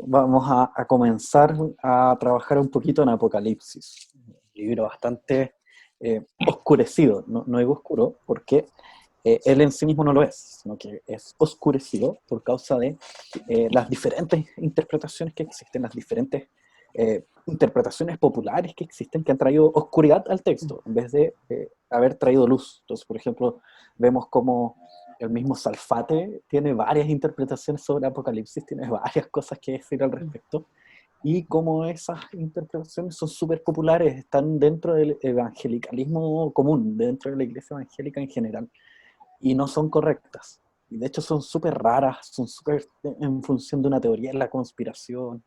vamos a comenzar a trabajar un poquito en Apocalipsis. Un libro bastante oscurecido, no digo oscuro, porque él en sí mismo no lo es, sino que es oscurecido por causa de las diferentes interpretaciones que existen, las diferentes interpretaciones populares que existen que han traído oscuridad al texto, en vez de haber traído luz. Entonces, por ejemplo, vemos como el mismo Salfate tiene varias interpretaciones sobre Apocalipsis, tiene varias cosas que decir al respecto, y como esas interpretaciones son súper populares, están dentro del evangelicalismo común, dentro de la iglesia evangélica en general, y no son correctas. Y de hecho son súper raras, son súper en función de una teoría de la conspiración,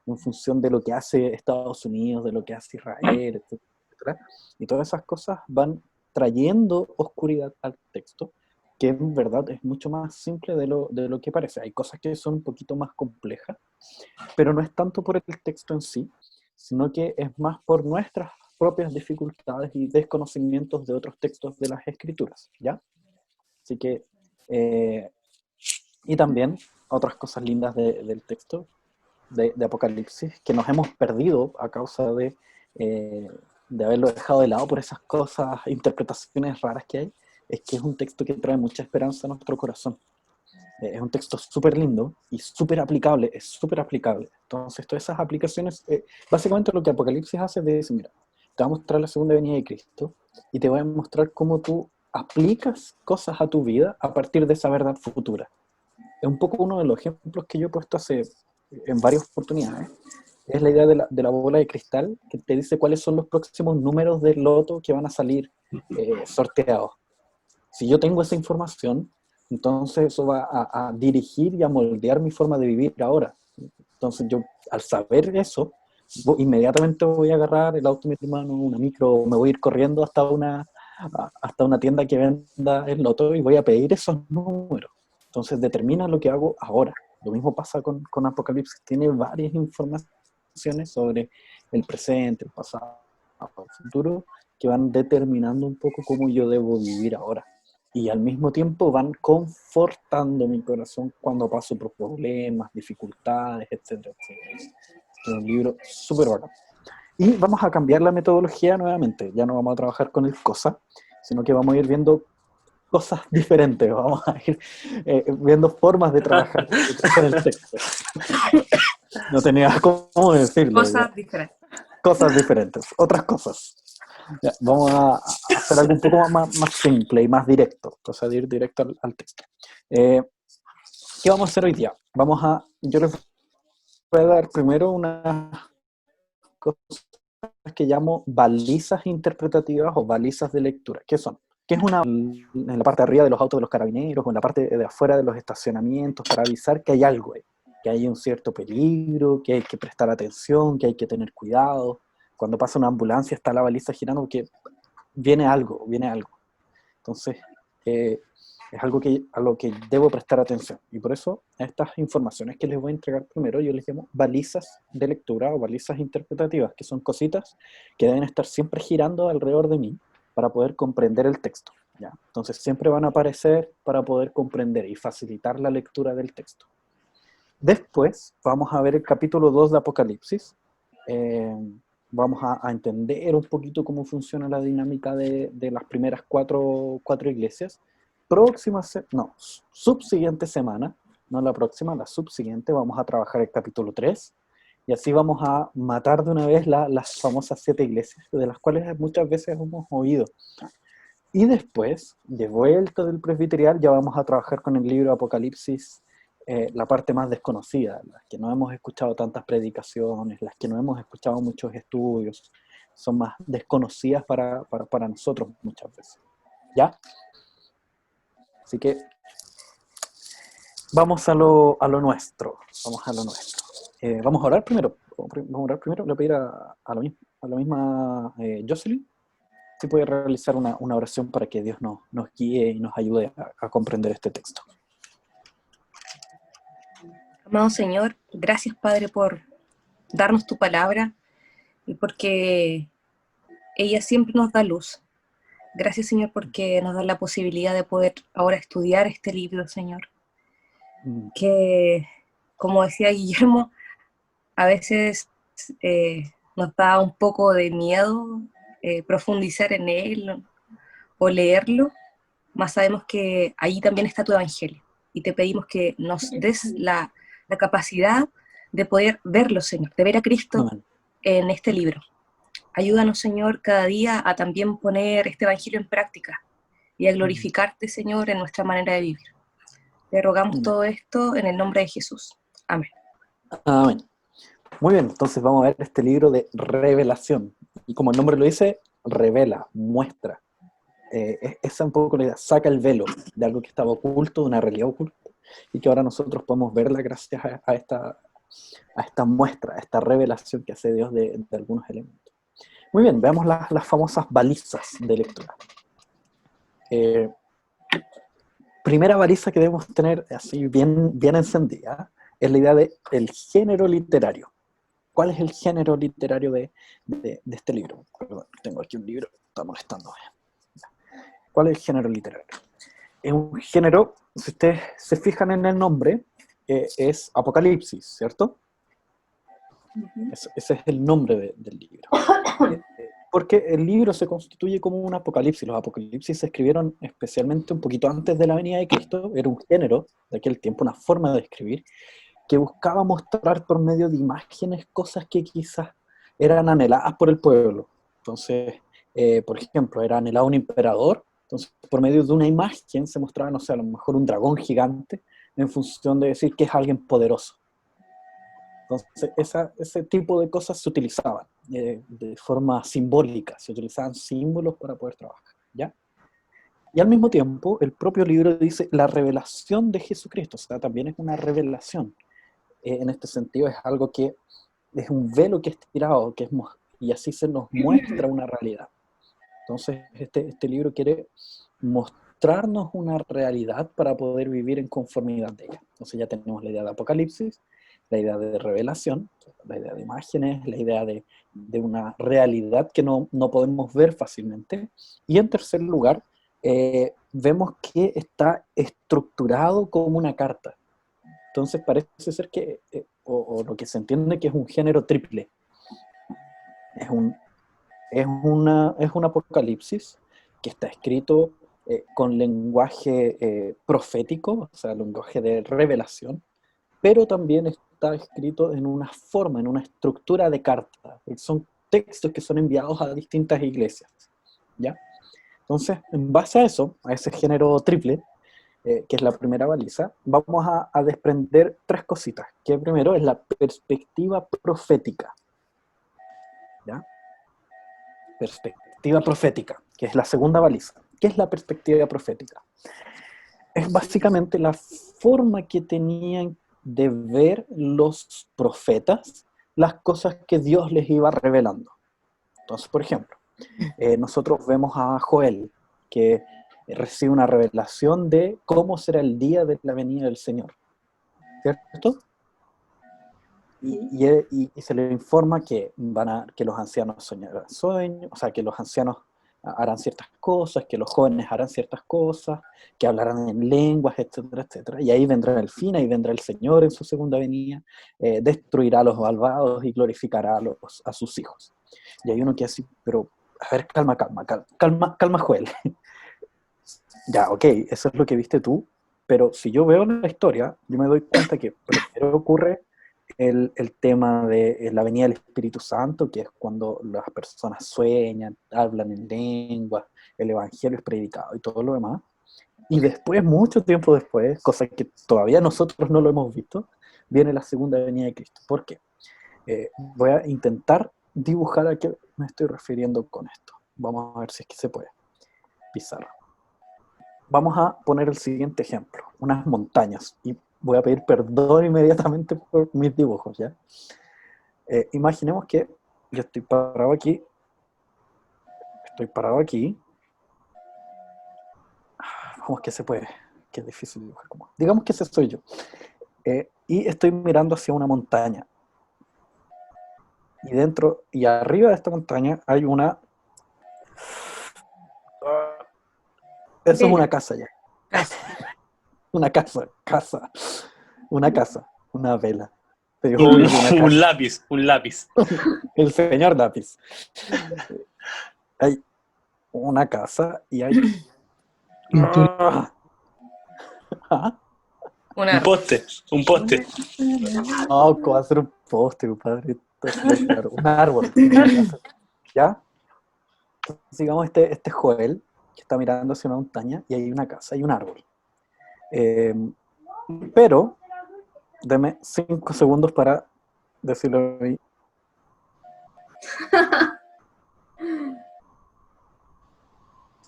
en función de lo que hace Estados Unidos, de lo que hace Israel, etcétera. Y todas esas cosas van trayendo oscuridad al texto, que en verdad es mucho más simple de lo que parece. Hay cosas que son un poquito más complejas, pero no es tanto por el texto en sí, sino que es más por nuestras propias dificultades y desconocimientos de otros textos de las escrituras, ¿ya? Así que, y también otras cosas lindas del texto, de Apocalipsis, que nos hemos perdido a causa de haberlo dejado de lado por esas cosas, interpretaciones raras que hay, es que es un texto que trae mucha esperanza a nuestro corazón. Es un texto súper lindo y súper aplicable, es súper aplicable. Entonces, todas esas aplicaciones, básicamente lo que Apocalipsis hace es decir, mira, te va a mostrar la segunda venida de Cristo y te voy a mostrar cómo tú aplicas cosas a tu vida a partir de esa verdad futura. Es un poco uno de los ejemplos que yo he puesto en varias oportunidades. Es la idea de la bola de cristal que te dice cuáles son los próximos números del loto que van a salir sorteados. Si yo tengo esa información, entonces eso va a dirigir y a moldear mi forma de vivir ahora. Entonces yo, al saber eso, inmediatamente voy a agarrar el auto de mi hermano, una micro, me voy a ir corriendo hasta una tienda que venda el loto y voy a pedir esos números. Entonces determina lo que hago ahora. Lo mismo pasa con Apocalipsis, tiene varias informaciones sobre el presente, el pasado, el futuro, que van determinando un poco cómo yo debo vivir ahora. Y al mismo tiempo van confortando mi corazón cuando paso por problemas, dificultades, etcétera, etcétera. Es un libro súper bacán. Y vamos a cambiar la metodología nuevamente. Ya no vamos a trabajar con el cosa, sino que vamos a ir viendo cosas diferentes. Vamos a ir viendo formas de trabajar el texto. No tenía cómo decirlo ya. Cosas diferentes. Cosas diferentes, otras cosas. Ya, vamos a hacer algo un poco más simple y más directo, cosa de ir directo al texto. ¿Qué vamos a hacer hoy día? Yo les voy a dar primero unas cosas que llamo balizas interpretativas o balizas de lectura. ¿Qué son? ¿Qué es en la parte de arriba de los autos de los carabineros o en la parte de afuera de los estacionamientos para avisar que hay algo ahí, que hay un cierto peligro, que hay que prestar atención, que hay que tener cuidado? Cuando pasa una ambulancia está la baliza girando porque viene algo, viene algo. Entonces, es algo a lo que debo prestar atención. Y por eso, a estas informaciones que les voy a entregar primero, yo les llamo balizas de lectura o balizas interpretativas, que son cositas que deben estar siempre girando alrededor de mí para poder comprender el texto, ¿ya? Entonces, siempre van a aparecer para poder comprender y facilitar la lectura del texto. Después, vamos a ver el capítulo 2 de Apocalipsis. Eh, Vamos a entender un poquito cómo funciona la dinámica de las primeras cuatro iglesias. Subsiguiente semana, no la próxima, la subsiguiente, vamos a trabajar el capítulo 3 y así vamos a matar de una vez las famosas 7 iglesias, de las cuales muchas veces hemos oído. Y después, de vuelta del presbiterial, ya vamos a trabajar con el libro Apocalipsis, la parte más desconocida, las que no hemos escuchado tantas predicaciones, las que no hemos escuchado muchos estudios, son más desconocidas para nosotros muchas veces. ¿Ya? Así que vamos a lo nuestro. Vamos a lo nuestro. Vamos a orar primero. Vamos a orar primero. Le voy a pedir a la misma Jocelyn si puede realizar una oración para que Dios nos guíe y nos ayude a comprender este texto. Amado Señor, gracias Padre por darnos tu palabra y porque ella siempre nos da luz. Gracias Señor porque nos da la posibilidad de poder ahora estudiar este libro, Señor. Que, como decía Guillermo, A veces nos da un poco de miedo profundizar en él o leerlo, mas sabemos que ahí también está tu evangelio. Y te pedimos que nos des la capacidad de poder verlo, Señor, de ver a Cristo Amén. en este libro. Ayúdanos, Señor, cada día a también poner este evangelio en práctica y a glorificarte, Señor, en nuestra manera de vivir. Te rogamos Amén. todo esto en el nombre de Jesús. Amén. Amén. Muy bien, entonces vamos a ver este libro de revelación. Y como el nombre lo dice, revela, muestra. Esa es un poco la idea, saca el velo de algo que estaba oculto, de una realidad oculta, y que ahora nosotros podemos verla gracias a esta muestra, a esta revelación que hace Dios de algunos elementos. Muy bien, veamos las famosas balizas de lectura. Primera baliza que debemos tener así bien encendida es la idea del género literario. ¿Cuál es el género literario de este libro? Perdón, tengo aquí un libro, está molestándome. ¿Cuál es el género literario? Es un género, si ustedes se fijan en el nombre, es Apocalipsis, ¿cierto? Ese es el nombre del libro. Porque el libro se constituye como un apocalipsis. Los apocalipsis se escribieron especialmente un poquito antes de la venida de Cristo. Era un género de aquel tiempo, una forma de escribir, que buscaba mostrar por medio de imágenes cosas que quizás eran anheladas por el pueblo. Entonces, por ejemplo, era anhelado un emperador, entonces por medio de una imagen se mostraba, no sé, a lo mejor un dragón gigante, en función de decir que es alguien poderoso. Entonces, ese tipo de cosas se utilizaban de forma simbólica, se utilizaban símbolos para poder trabajar, ¿ya? Y al mismo tiempo, el propio libro dice la revelación de Jesucristo, o sea, también es una revelación. En este sentido es algo que es un velo que es tirado, y así se nos muestra una realidad. Entonces, este libro quiere mostrarnos una realidad para poder vivir en conformidad de ella. Entonces ya tenemos la idea de Apocalipsis, la idea de revelación, la idea de imágenes, la idea de una realidad que no podemos ver fácilmente. Y en tercer lugar, vemos que está estructurado como una carta. Entonces parece ser que, o lo que se entiende que es un género triple. Es un apocalipsis que está escrito con lenguaje profético, o sea, lenguaje de revelación, pero también está escrito en una forma, en una estructura de carta. Son textos que son enviados a distintas iglesias, ¿ya? Entonces, en base a eso, a ese género triple, que es la primera baliza, vamos a desprender tres cositas, que primero es la perspectiva profética, ¿ya? Perspectiva profética, que es la segunda baliza. ¿Qué es la perspectiva profética? Es básicamente la forma que tenían de ver los profetas las cosas que Dios les iba revelando. Entonces, por ejemplo, nosotros vemos a Joel, que recibe una revelación de cómo será el día de la venida del Señor, ¿cierto? Y se le informa que los ancianos soñarán sueños, o sea, que los ancianos harán ciertas cosas, que los jóvenes harán ciertas cosas, que hablarán en lenguas, etcétera, etcétera. Y ahí vendrá el fin, ahí vendrá el Señor en su segunda venida, destruirá a los malvados y glorificará a sus hijos. Y hay uno que así, pero, a ver, calma, Joel. Ya, ok, eso es lo que viste tú, pero si yo veo la historia, yo me doy cuenta que primero ocurre el tema de la venida del Espíritu Santo, que es cuando las personas sueñan, hablan en lengua, el Evangelio es predicado y todo lo demás. Y después, mucho tiempo después, cosa que todavía nosotros no lo hemos visto, viene la segunda venida de Cristo. ¿Por qué? Voy a intentar dibujar a qué me estoy refiriendo con esto. Vamos a ver si es que se puede. Pizarra. Vamos a poner el siguiente ejemplo, unas montañas, y voy a pedir perdón inmediatamente por mis dibujos, ¿ya? Imaginemos que yo estoy parado aquí, vamos que se puede, que es difícil dibujar como, digamos que ese soy yo, y estoy mirando hacia una montaña, y dentro, y arriba de esta montaña hay eso es una casa ya, Casa. una casa, una vela. Te dijo obvio que una casa. Un lápiz, un lápiz. El señor lápiz. Hay una casa y hay... Una Un poste, un poste. No, ¿cómo va a ser un poste, compadre? Esto es muy claro. Un árbol. Una casa. ¿Ya? Entonces, digamos, este Joel, que está mirando hacia una montaña, y hay una casa, hay un árbol. Pero, deme 5 segundos para decirlo a mí.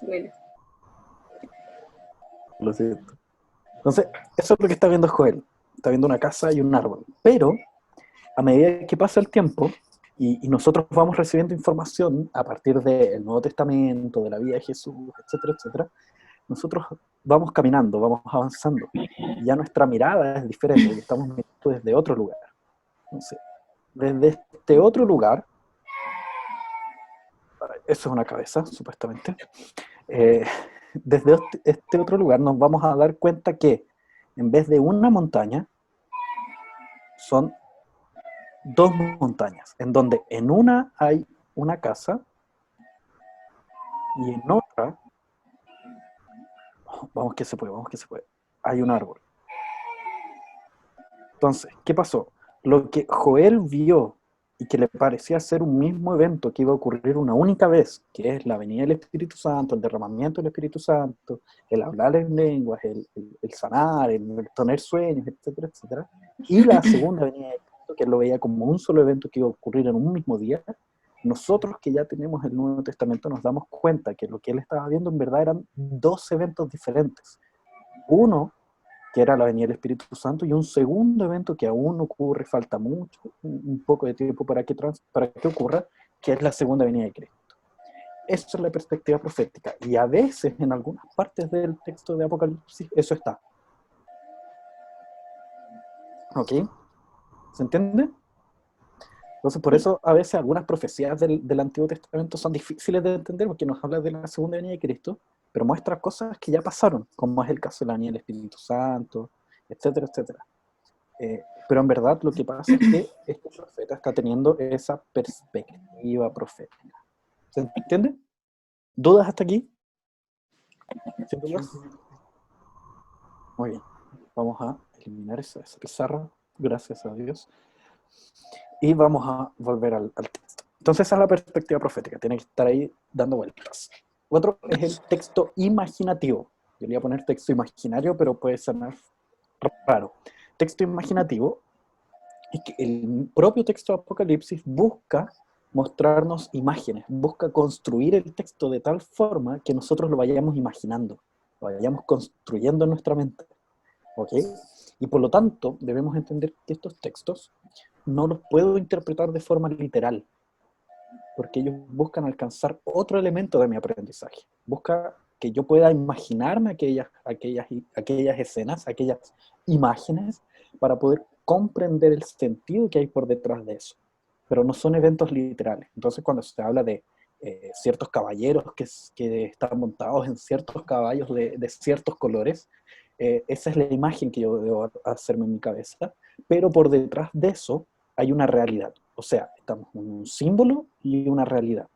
Bueno. Lo siento. Entonces, eso es lo que está viendo Joel. Está viendo una casa y un árbol. Pero, a medida que pasa el tiempo, y nosotros vamos recibiendo información a partir del Nuevo Testamento, de la vida de Jesús, etcétera, etcétera, nosotros vamos caminando, vamos avanzando. Y ya nuestra mirada es diferente, porque estamos mirando desde otro lugar. Entonces, desde este otro lugar, eso es una cabeza, supuestamente, desde este otro lugar nos vamos a dar cuenta que en vez de una montaña, son 2 montañas, en donde en una hay una casa y en otra, vamos que se puede, hay un árbol. Entonces, ¿qué pasó? Lo que Joel vio y que le parecía ser un mismo evento que iba a ocurrir una única vez, que es la venida del Espíritu Santo, el derramamiento del Espíritu Santo, el hablar en lenguas, el sanar, el tener sueños, etcétera, etcétera, y la segunda venida de Cristo, que él lo veía como un solo evento que iba a ocurrir en un mismo día, nosotros que ya tenemos el Nuevo Testamento nos damos cuenta que lo que él estaba viendo en verdad eran 2 eventos diferentes. Uno, que era la venida del Espíritu Santo, y un segundo evento que aún ocurre, falta mucho, un poco de tiempo para que ocurra, que es la segunda venida de Cristo. Esa es la perspectiva profética, y a veces en algunas partes del texto de Apocalipsis eso está. ¿Ok? ¿Se entiende? Entonces, por eso a veces algunas profecías del Antiguo Testamento son difíciles de entender, porque nos habla de la segunda venida de Cristo, pero muestra cosas que ya pasaron, como es el caso de la venida del Espíritu Santo, etcétera, etcétera. Pero en verdad lo que pasa es que este profeta está teniendo esa perspectiva profética. ¿Se entiende? ¿Dudas hasta aquí? ¿Sin dudas? Muy bien. Vamos a eliminar esa pizarra, gracias a Dios. Y vamos a volver al texto. Entonces esa es la perspectiva profética, tiene que estar ahí dando vueltas. Otro es el texto imaginativo. Yo le voy a poner texto imaginario, pero puede sonar raro. Texto imaginativo es que el propio texto de Apocalipsis busca mostrarnos imágenes, busca construir el texto de tal forma que nosotros lo vayamos imaginando, lo vayamos construyendo en nuestra mente. ¿Ok? Y por lo tanto, debemos entender que estos textos no los puedo interpretar de forma literal, porque ellos buscan alcanzar otro elemento de mi aprendizaje. Busca que yo pueda imaginarme aquellas escenas, aquellas imágenes, para poder comprender el sentido que hay por detrás de eso. Pero no son eventos literales. Entonces, cuando se habla de ciertos caballeros que están montados en ciertos caballos de ciertos colores, esa es la imagen que yo debo hacerme en mi cabeza, pero por detrás de eso hay una realidad. O sea, estamos en un símbolo y una realidad.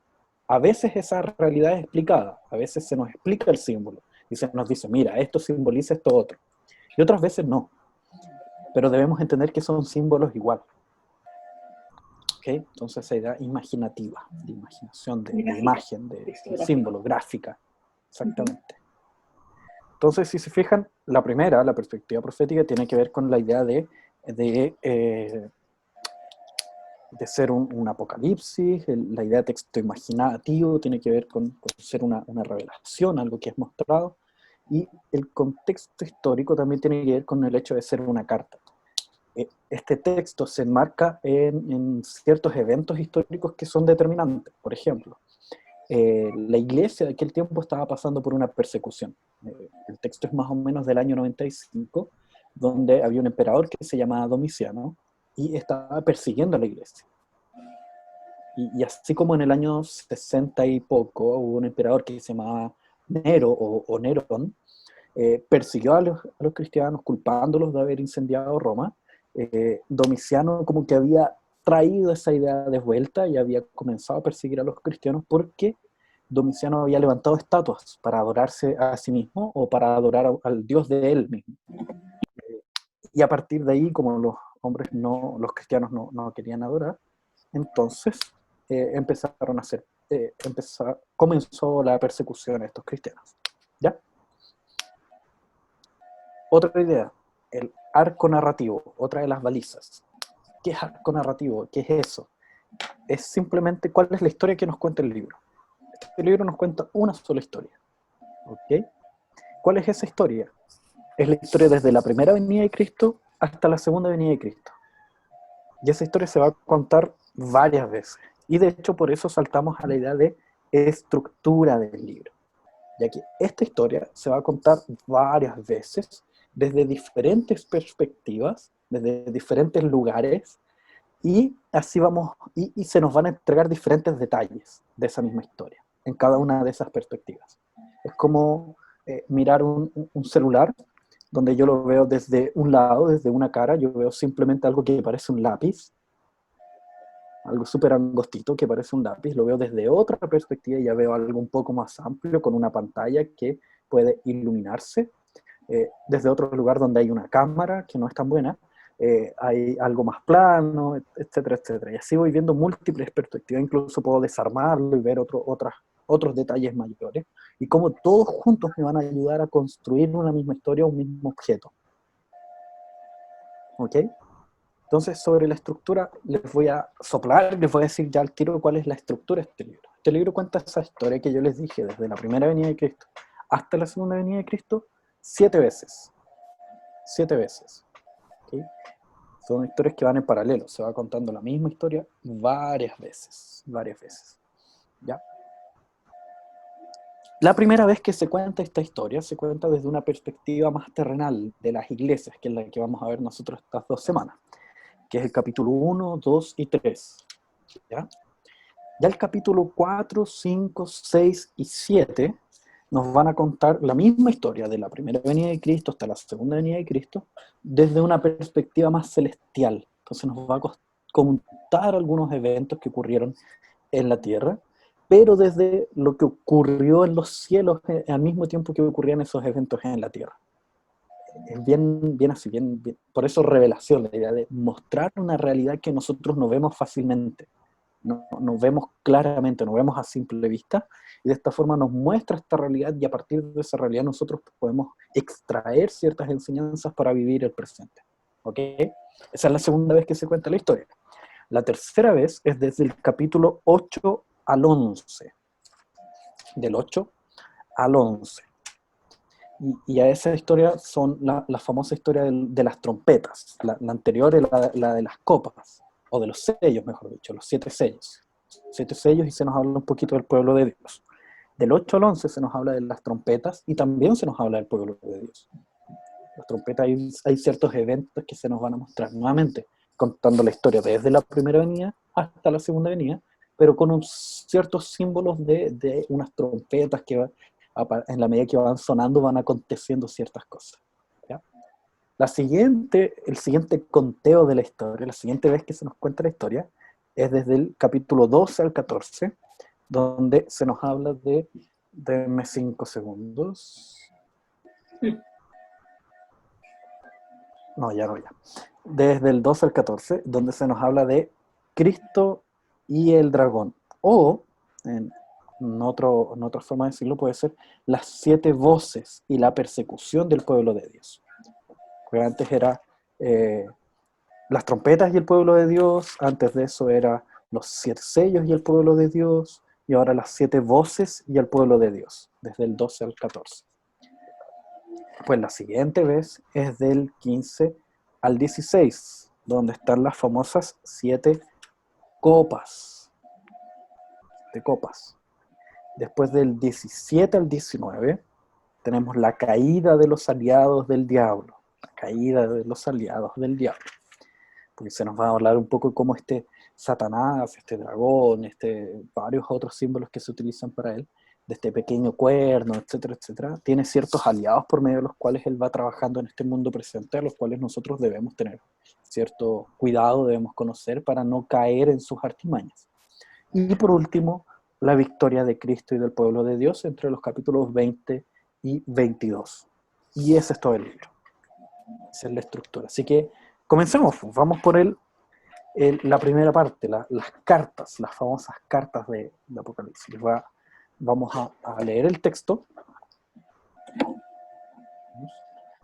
A veces esa realidad es explicada, a veces se nos explica el símbolo y se nos dice, mira, esto simboliza esto otro. Y otras veces no. Pero debemos entender que son símbolos igual. ¿Ok? Entonces esa idea imaginativa, de imaginación, de imagen, de símbolo, gráfica. Exactamente. Entonces, si se fijan, la primera, la perspectiva profética, tiene que ver con la idea de ser un apocalipsis, la idea de texto imaginativo tiene que ver con ser una revelación, algo que es mostrado, y el contexto histórico también tiene que ver con el hecho de ser una carta. Este texto se enmarca en ciertos eventos históricos que son determinantes. Por ejemplo, la iglesia de aquel tiempo estaba pasando por una persecución. El texto es más o menos del año 95, donde había un emperador que se llamaba Domiciano, y estaba persiguiendo a la iglesia. Y así como en el año 60 y poco hubo un emperador que se llamaba Nero o Nerón, persiguió a los cristianos culpándolos de haber incendiado Roma, Domiciano como que había traído esa idea de vuelta y había comenzado a perseguir a los cristianos porque Domiciano había levantado estatuas para adorarse a sí mismo o para adorar al Dios de él mismo. Y a partir de ahí, como los cristianos no querían adorar, entonces empezaron a hacer, comenzó la persecución a estos cristianos. ¿Ya? Otra idea, el arco narrativo, otra de las balizas. ¿Qué es arco narrativo? ¿Qué es eso? Es simplemente cuál es la historia que nos cuenta el libro. Este libro nos cuenta una sola historia. ¿Ok? ¿Cuál es esa historia? Es la historia desde la primera venida de Cristo hasta la segunda venida de Cristo. Y esa historia se va a contar varias veces. Y de hecho por eso saltamos a la idea de estructura del libro. Ya que esta historia se va a contar varias veces desde diferentes perspectivas, desde diferentes lugares, y así vamos, y se nos van a entregar diferentes detalles de esa misma historia, en cada una de esas perspectivas. Es como mirar un celular, donde yo lo veo desde un lado, desde una cara, yo veo simplemente algo que parece un lápiz, algo súper angostito que parece un lápiz, lo veo desde otra perspectiva y ya veo algo un poco más amplio con una pantalla que puede iluminarse, desde otro lugar donde hay una cámara que no es tan buena, hay algo más plano, etcétera, etcétera. Y así voy viendo múltiples perspectivas, incluso puedo desarmarlo y ver otros detalles mayores, y cómo todos juntos me van a ayudar a construir una misma historia, un mismo objeto. ¿Ok? Entonces, sobre la estructura, les voy a soplar, les voy a decir ya al tiro cuál es la estructura de este libro. Este libro cuenta esa historia que yo les dije, desde la primera venida de Cristo hasta la segunda venida de Cristo, 7 veces. 7 veces. ¿Okay? Son historias que van en paralelo, se va contando la misma historia varias veces. ¿Ya? La primera vez que se cuenta esta historia, se cuenta desde una perspectiva más terrenal de las iglesias, que es la que vamos a ver nosotros estas 2 semanas, que es el capítulo 1, 2 y 3. ¿Ya? Ya el capítulo 4, 5, 6 y 7 nos van a contar la misma historia de la primera venida de Cristo hasta la segunda venida de Cristo desde una perspectiva más celestial. Entonces nos va a contar algunos eventos que ocurrieron en la tierra, pero desde lo que ocurrió en los cielos al mismo tiempo que ocurrían esos eventos en la tierra. Es bien así, bien. Por eso revelación, la idea de mostrar una realidad que nosotros no vemos fácilmente. No vemos claramente, no vemos a simple vista, y de esta forma nos muestra esta realidad, y a partir de esa realidad nosotros podemos extraer ciertas enseñanzas para vivir el presente. ¿Ok? Esa es la segunda vez que se cuenta la historia. La tercera vez es desde el capítulo 8 al 11. Del 8 al 11. Y a esa historia son la famosa historia de las trompetas. La anterior es la de las copas, o de los sellos, mejor dicho, los 7 sellos. 7 sellos, y se nos habla un poquito del pueblo de Dios. Del 8 al 11 se nos habla de las trompetas, y también se nos habla del pueblo de Dios. Las trompetas, hay ciertos eventos que se nos van a mostrar nuevamente, contando la historia desde la primera venida hasta la segunda venida, pero con ciertos símbolos de unas trompetas que en la medida que van sonando van aconteciendo ciertas cosas. ¿Ya? El siguiente conteo de la historia, la siguiente vez que se nos cuenta la historia, es desde el capítulo 12 al 14, donde se nos habla denme 5 segundos. No, ya. Desde el 12 al 14, donde se nos habla de Cristo y el dragón. O, en otra forma de decirlo, puede ser las 7 voces y la persecución del pueblo de Dios. Porque antes era las trompetas y el pueblo de Dios, antes de eso era los 7 sellos y el pueblo de Dios, y ahora las 7 voces y el pueblo de Dios, desde el 12 al 14. Pues la siguiente vez es del 15 al 16, donde están las famosas 7 copas. De copas. Después del 17 al 19, tenemos la caída de los aliados del diablo. La caída de los aliados del diablo. Porque se nos va a hablar un poco cómo Satanás, dragón, varios otros símbolos que se utilizan para él, de este pequeño cuerno, etcétera, etcétera, tiene ciertos aliados por medio de los cuales él va trabajando en este mundo presente, a los cuales nosotros debemos tener cierto cuidado debemos conocer para no caer en sus artimañas. Y por último, la victoria de Cristo y del pueblo de Dios entre los capítulos 20 y 22. Y ese es todo el libro. Esa es la estructura. Así que comencemos. Vamos por la primera parte, las cartas, las famosas cartas de Apocalipsis. Vamos a leer el texto.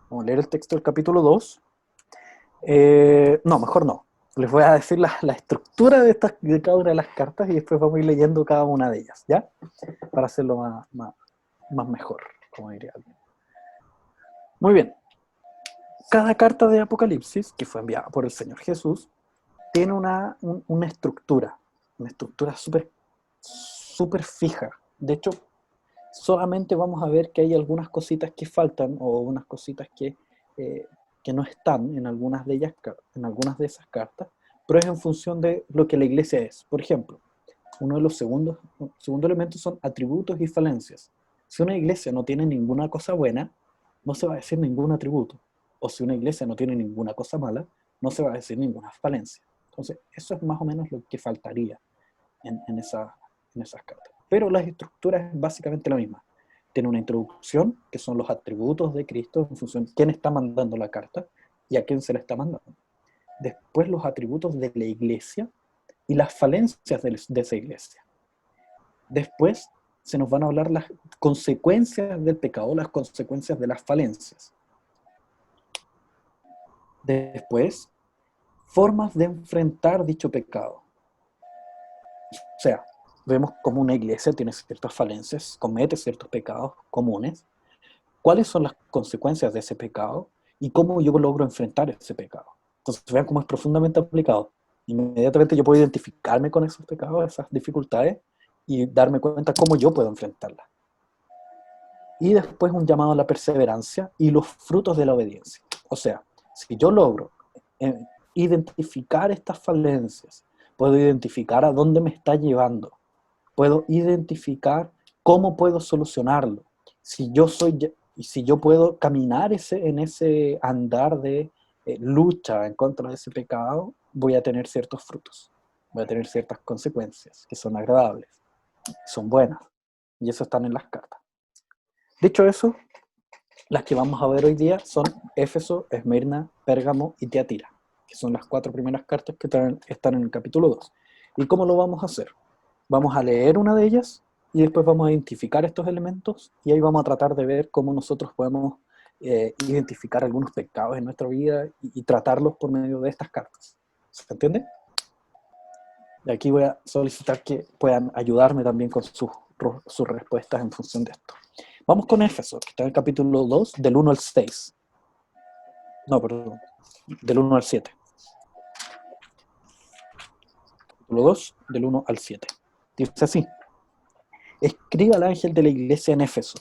Vamos a leer el texto del capítulo 2. No, mejor no. Les voy a decir la estructura de cada una de las cartas y después vamos a ir leyendo cada una de ellas, ¿ya? Para hacerlo más mejor, como diría alguien. Muy bien. Cada carta de Apocalipsis, que fue enviada por el Señor Jesús, tiene una estructura súper fija. De hecho, solamente vamos a ver que hay algunas cositas que faltan o unas cositas que no están en algunas de esas cartas, pero es en función de lo que la iglesia es. Por ejemplo, uno de los segundos elementos son atributos y falencias. Si una iglesia no tiene ninguna cosa buena, no se va a decir ningún atributo. O si una iglesia no tiene ninguna cosa mala, no se va a decir ninguna falencia. Entonces, eso es más o menos lo que faltaría en esas cartas. Pero la estructura es básicamente la misma. Tiene una introducción, que son los atributos de Cristo, en función de quién está mandando la carta y a quién se la está mandando. Después los atributos de la iglesia y las falencias de esa iglesia. Después se nos van a hablar las consecuencias del pecado, las consecuencias de las falencias. Después, formas de enfrentar dicho pecado. O sea, vemos cómo una iglesia tiene ciertas falencias, comete ciertos pecados comunes. ¿Cuáles son las consecuencias de ese pecado? Y cómo yo logro enfrentar ese pecado. Entonces, vean cómo es profundamente aplicado. Inmediatamente yo puedo identificarme con esos pecados, esas dificultades, y darme cuenta cómo yo puedo enfrentarlas. Y después un llamado a la perseverancia y los frutos de la obediencia. O sea, si yo logro identificar estas falencias, puedo identificar a dónde me está llevando, puedo identificar cómo puedo solucionarlo. Si yo puedo caminar en ese andar de lucha en contra de ese pecado, voy a tener ciertos frutos, voy a tener ciertas consecuencias que son agradables, son buenas, y eso están en las cartas. Dicho eso, las que vamos a ver hoy día son Éfeso, Esmirna, Pérgamo y Tiatira, que son las 4 primeras cartas que están en el capítulo 2. ¿Y cómo lo vamos a hacer? Vamos a leer una de ellas y después vamos a identificar estos elementos y ahí vamos a tratar de ver cómo nosotros podemos identificar algunos pecados en nuestra vida y tratarlos por medio de estas cartas. ¿Se entiende? Y aquí voy a solicitar que puedan ayudarme también con sus respuestas en función de esto. Vamos con Éfeso, que está en el capítulo 2, del 1 al 6. No, perdón, del 1 al 7. Capítulo 2, del 1 al 7. Dice así: escribe al ángel de la iglesia en Éfeso,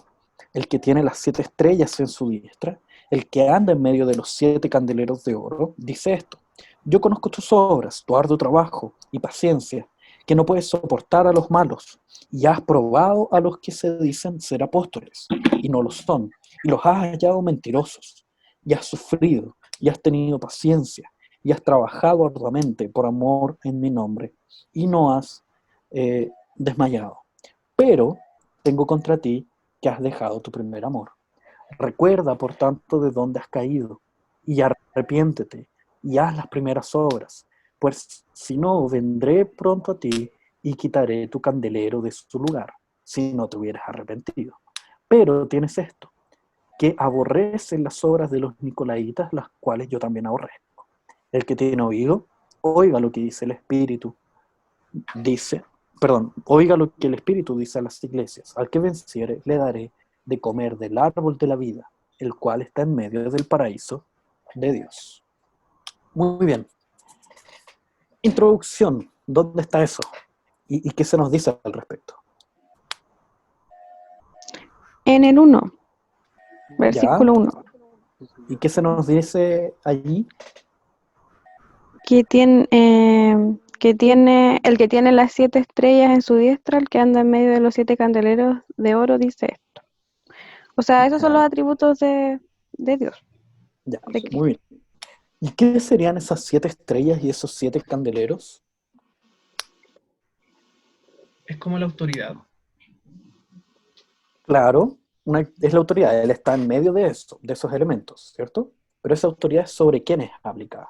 el que tiene las 7 estrellas en su diestra, el que anda en medio de los 7 candeleros de oro, dice esto: yo conozco tus obras, tu arduo trabajo y paciencia, que no puedes soportar a los malos, y has probado a los que se dicen ser apóstoles, y no lo son, y los has hallado mentirosos, y has sufrido, y has tenido paciencia, y has trabajado arduamente por amor en mi nombre, y no has desmayado. Pero tengo contra ti que has dejado tu primer amor. Recuerda, por tanto, de dónde has caído, y arrepiéntete, y haz las primeras obras, pues si no, vendré pronto a ti y quitaré tu candelero de su lugar, si no te hubieras arrepentido. Pero tienes esto, que aborrecen las obras de los nicolaitas, las cuales yo también aborrezco. El que tiene oído, oiga lo que dice el Espíritu. Oiga lo que el Espíritu dice a las iglesias. Al que venciere, le daré de comer del árbol de la vida, el cual está en medio del paraíso de Dios. Muy bien. Introducción. ¿Dónde está eso? ¿Y qué se nos dice al respecto? En el 1, versículo 1. ¿Y qué se nos dice allí? Que tiene el que tiene las 7 estrellas en su diestra, el que anda en medio de los 7 candeleros de oro, dice esto. O sea, esos son los atributos de Dios. Ya, de Cristo. muy bien. ¿Y qué serían esas 7 estrellas y esos 7 candeleros? Es como la autoridad. Claro, es la autoridad, él está en medio de eso, de esos elementos, ¿cierto? Pero esa autoridad es sobre quién es aplicada.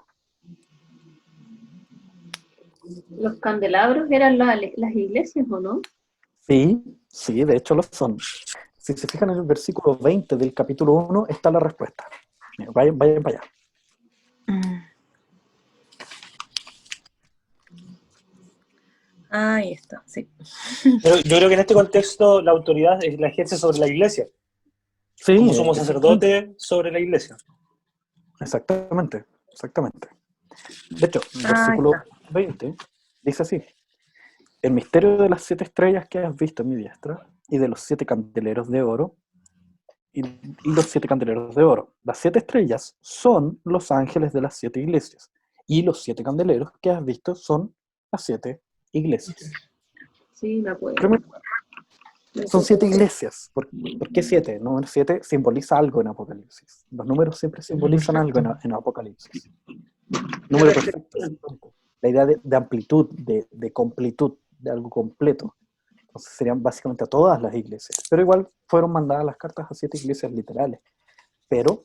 Los candelabros eran las iglesias, ¿o no? Sí, de hecho lo son. Si se fijan en el versículo 20 del capítulo 1, está la respuesta. Mira, vayan para allá. Ahí está, sí. Pero yo creo que en este contexto la autoridad la ejerce sobre la iglesia, Sí, como somos sacerdotes sobre la iglesia. exactamente. De hecho, el Ah, versículo está. 20 dice así: el misterio de las 7 estrellas que has visto en mi diestra, y de los 7 candeleros de oro, y los 7 candeleros de oro. Las 7 estrellas son los ángeles de las 7 iglesias, y los 7 candeleros que has visto son las 7 iglesias. Sí, me acuerdo. Son 7 iglesias. ¿Por qué 7? El número 7 simboliza algo en Apocalipsis. Los números siempre simbolizan algo en Apocalipsis. Número perfecto. La idea de amplitud, de completud, de algo completo. Entonces serían básicamente a todas las iglesias. Pero igual fueron mandadas las cartas a 7 iglesias literales. Pero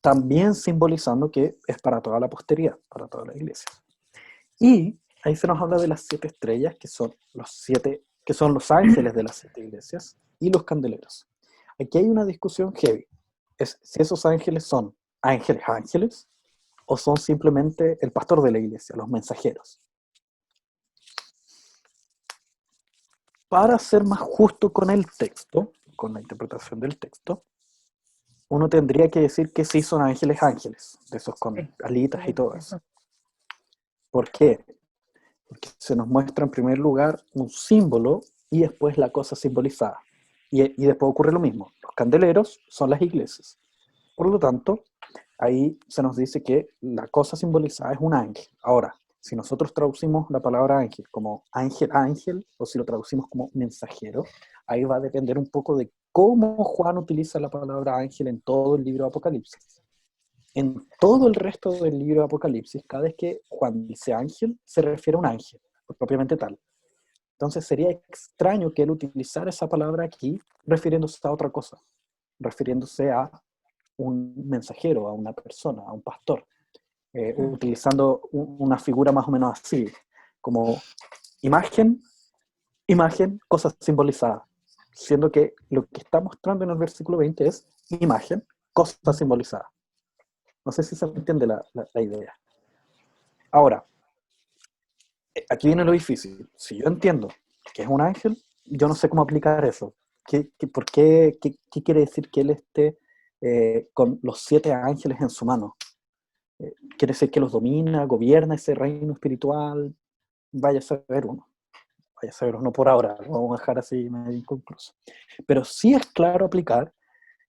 también simbolizando que es para toda la posteridad, para toda la iglesia. Y ahí se nos habla de las 7 estrellas, que son los ángeles de las 7 iglesias, y los candeleros. Aquí hay una discusión heavy. Es si esos ángeles son ángeles, o son simplemente el pastor de la iglesia, los mensajeros. Para ser más justo con el texto, con la interpretación del texto, uno tendría que decir que sí son ángeles, de esos con alitas y todo eso. ¿Por qué? Porque se nos muestra en primer lugar un símbolo y después la cosa simbolizada. Y después ocurre lo mismo. Los candeleros son las iglesias. Por lo tanto, ahí se nos dice que la cosa simbolizada es un ángel. Ahora, si nosotros traducimos la palabra ángel como ángel, o si lo traducimos como mensajero, ahí va a depender un poco de cómo Juan utiliza la palabra ángel en todo el libro de Apocalipsis. En todo el resto del libro de Apocalipsis, cada vez que Juan dice ángel, se refiere a un ángel, propiamente tal. Entonces sería extraño que él utilizara esa palabra aquí refiriéndose a otra cosa, refiriéndose a un mensajero, a una persona, a un pastor, utilizando una figura más o menos así, como imagen, cosa simbolizada, siendo que lo que está mostrando en el versículo 20 es imagen, cosa simbolizada. No sé si se entiende la idea. Ahora, aquí viene lo difícil. Si yo entiendo que es un ángel, yo no sé cómo aplicar eso. ¿Qué quiere decir que él esté con los 7 ángeles en su mano? ¿Quiere decir que los domina, gobierna ese reino espiritual? Vaya a saber uno. No por ahora, lo vamos a dejar así medio inconcluso. Pero sí es claro aplicar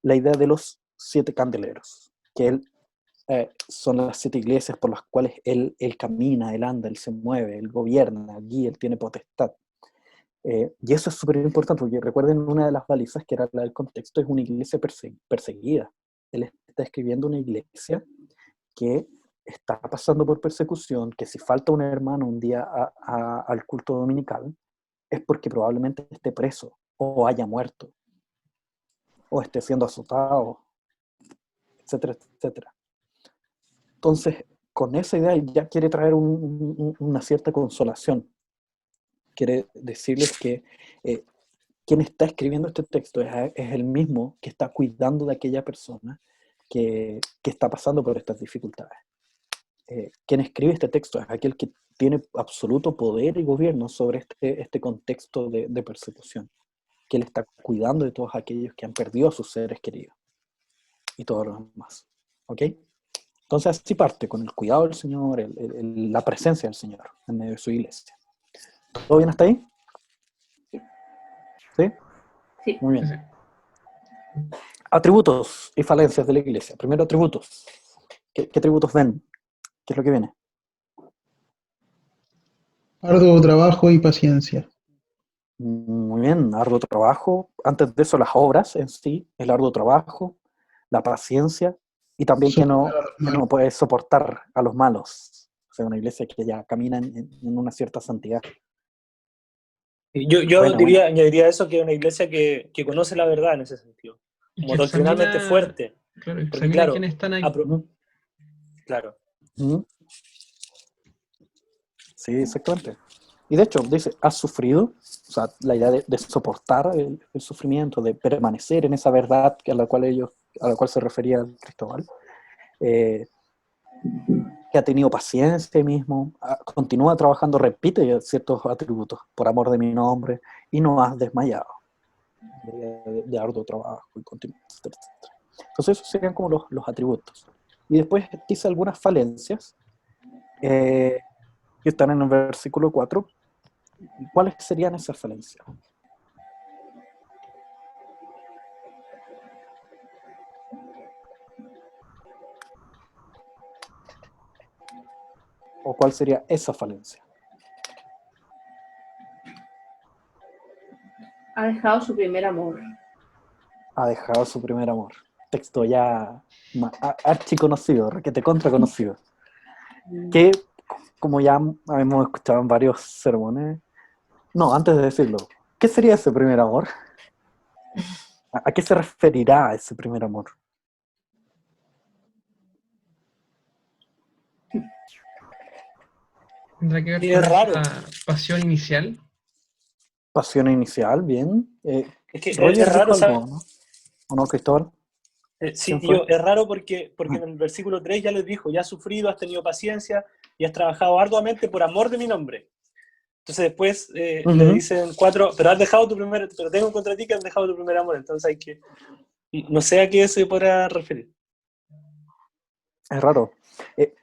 la idea de los 7 candeleros, que él son las 7 iglesias por las cuales él camina, él anda, él se mueve, él gobierna, allí él tiene potestad. Y eso es súper importante, porque recuerden, una de las balizas, que era la del contexto, es una iglesia perseguida. Él está escribiendo una iglesia que está pasando por persecución, que si falta un hermano un día al culto dominical, es porque probablemente esté preso, o haya muerto, o esté siendo azotado, etcétera, etcétera. Entonces, con esa idea ya quiere traer una cierta consolación. Quiere decirles que quien está escribiendo este texto es el mismo que está cuidando de aquella persona que está pasando por estas dificultades. Quien escribe este texto es aquel que tiene absoluto poder y gobierno sobre este contexto de persecución, que él está cuidando de todos aquellos que han perdido a sus seres queridos y todos los demás. ¿Ok? Entonces así parte, con el cuidado del Señor, la presencia del Señor en medio de su iglesia. ¿Todo bien hasta ahí? ¿Sí? Sí. Muy bien. Atributos y falencias de la iglesia. Primero, atributos. ¿Qué atributos ven? ¿Qué es lo que viene? Arduo trabajo y paciencia. Muy bien, arduo trabajo. Antes de eso, las obras en sí, el arduo trabajo, la paciencia. Y también que no, Soportar a los que no malos. puede soportar a los malos. O sea, una iglesia que ya camina en una cierta santidad. Y yo Buena, buena. añadiría eso, que es una iglesia que conoce la verdad en ese sentido, Y como que doctrinalmente examina, fuerte, claro, porque examina claro, quiénes están ahí. Ujú, claro, ujú. Sí, exactamente. Y de hecho, dice, has sufrido, o sea, la idea de soportar el sufrimiento, de permanecer en esa verdad a la cual se refería Cristóbal, eh, que ha tenido paciencia mismo, continúa trabajando, repite ciertos atributos por amor de mi nombre, y no has desmayado de arduo trabajo y continuo, etcétera, etcétera. Entonces, esos serían como los atributos. Y después dice algunas falencias que están en el versículo 4. ¿Y cuáles serían esas falencias? ¿O cuál sería esa falencia? Ha dejado su primer amor. Ha dejado su primer amor. Texto ya archiconocido, requete contra conocido. Que, como ya hemos escuchado en varios sermones, no, antes de decirlo, ¿qué sería ese primer amor? ¿A qué se referirá ese primer amor? Tendrá que ver y con es raro, esa pasión inicial. Pasión inicial, bien. es que Roger es dijo raro, algo, ¿sabes? ¿no? ¿O no, Cristóbal? Sí, ¿Quién fue? es raro porque en el versículo 3 ya les dijo, ya has sufrido, has tenido paciencia y has trabajado arduamente por amor de mi nombre. Entonces después le Ujú. dicen 4, pero has dejado tu primer, pero tengo contra ti que has dejado tu primer amor, entonces hay que, no sé a qué se podrá referir. Es raro.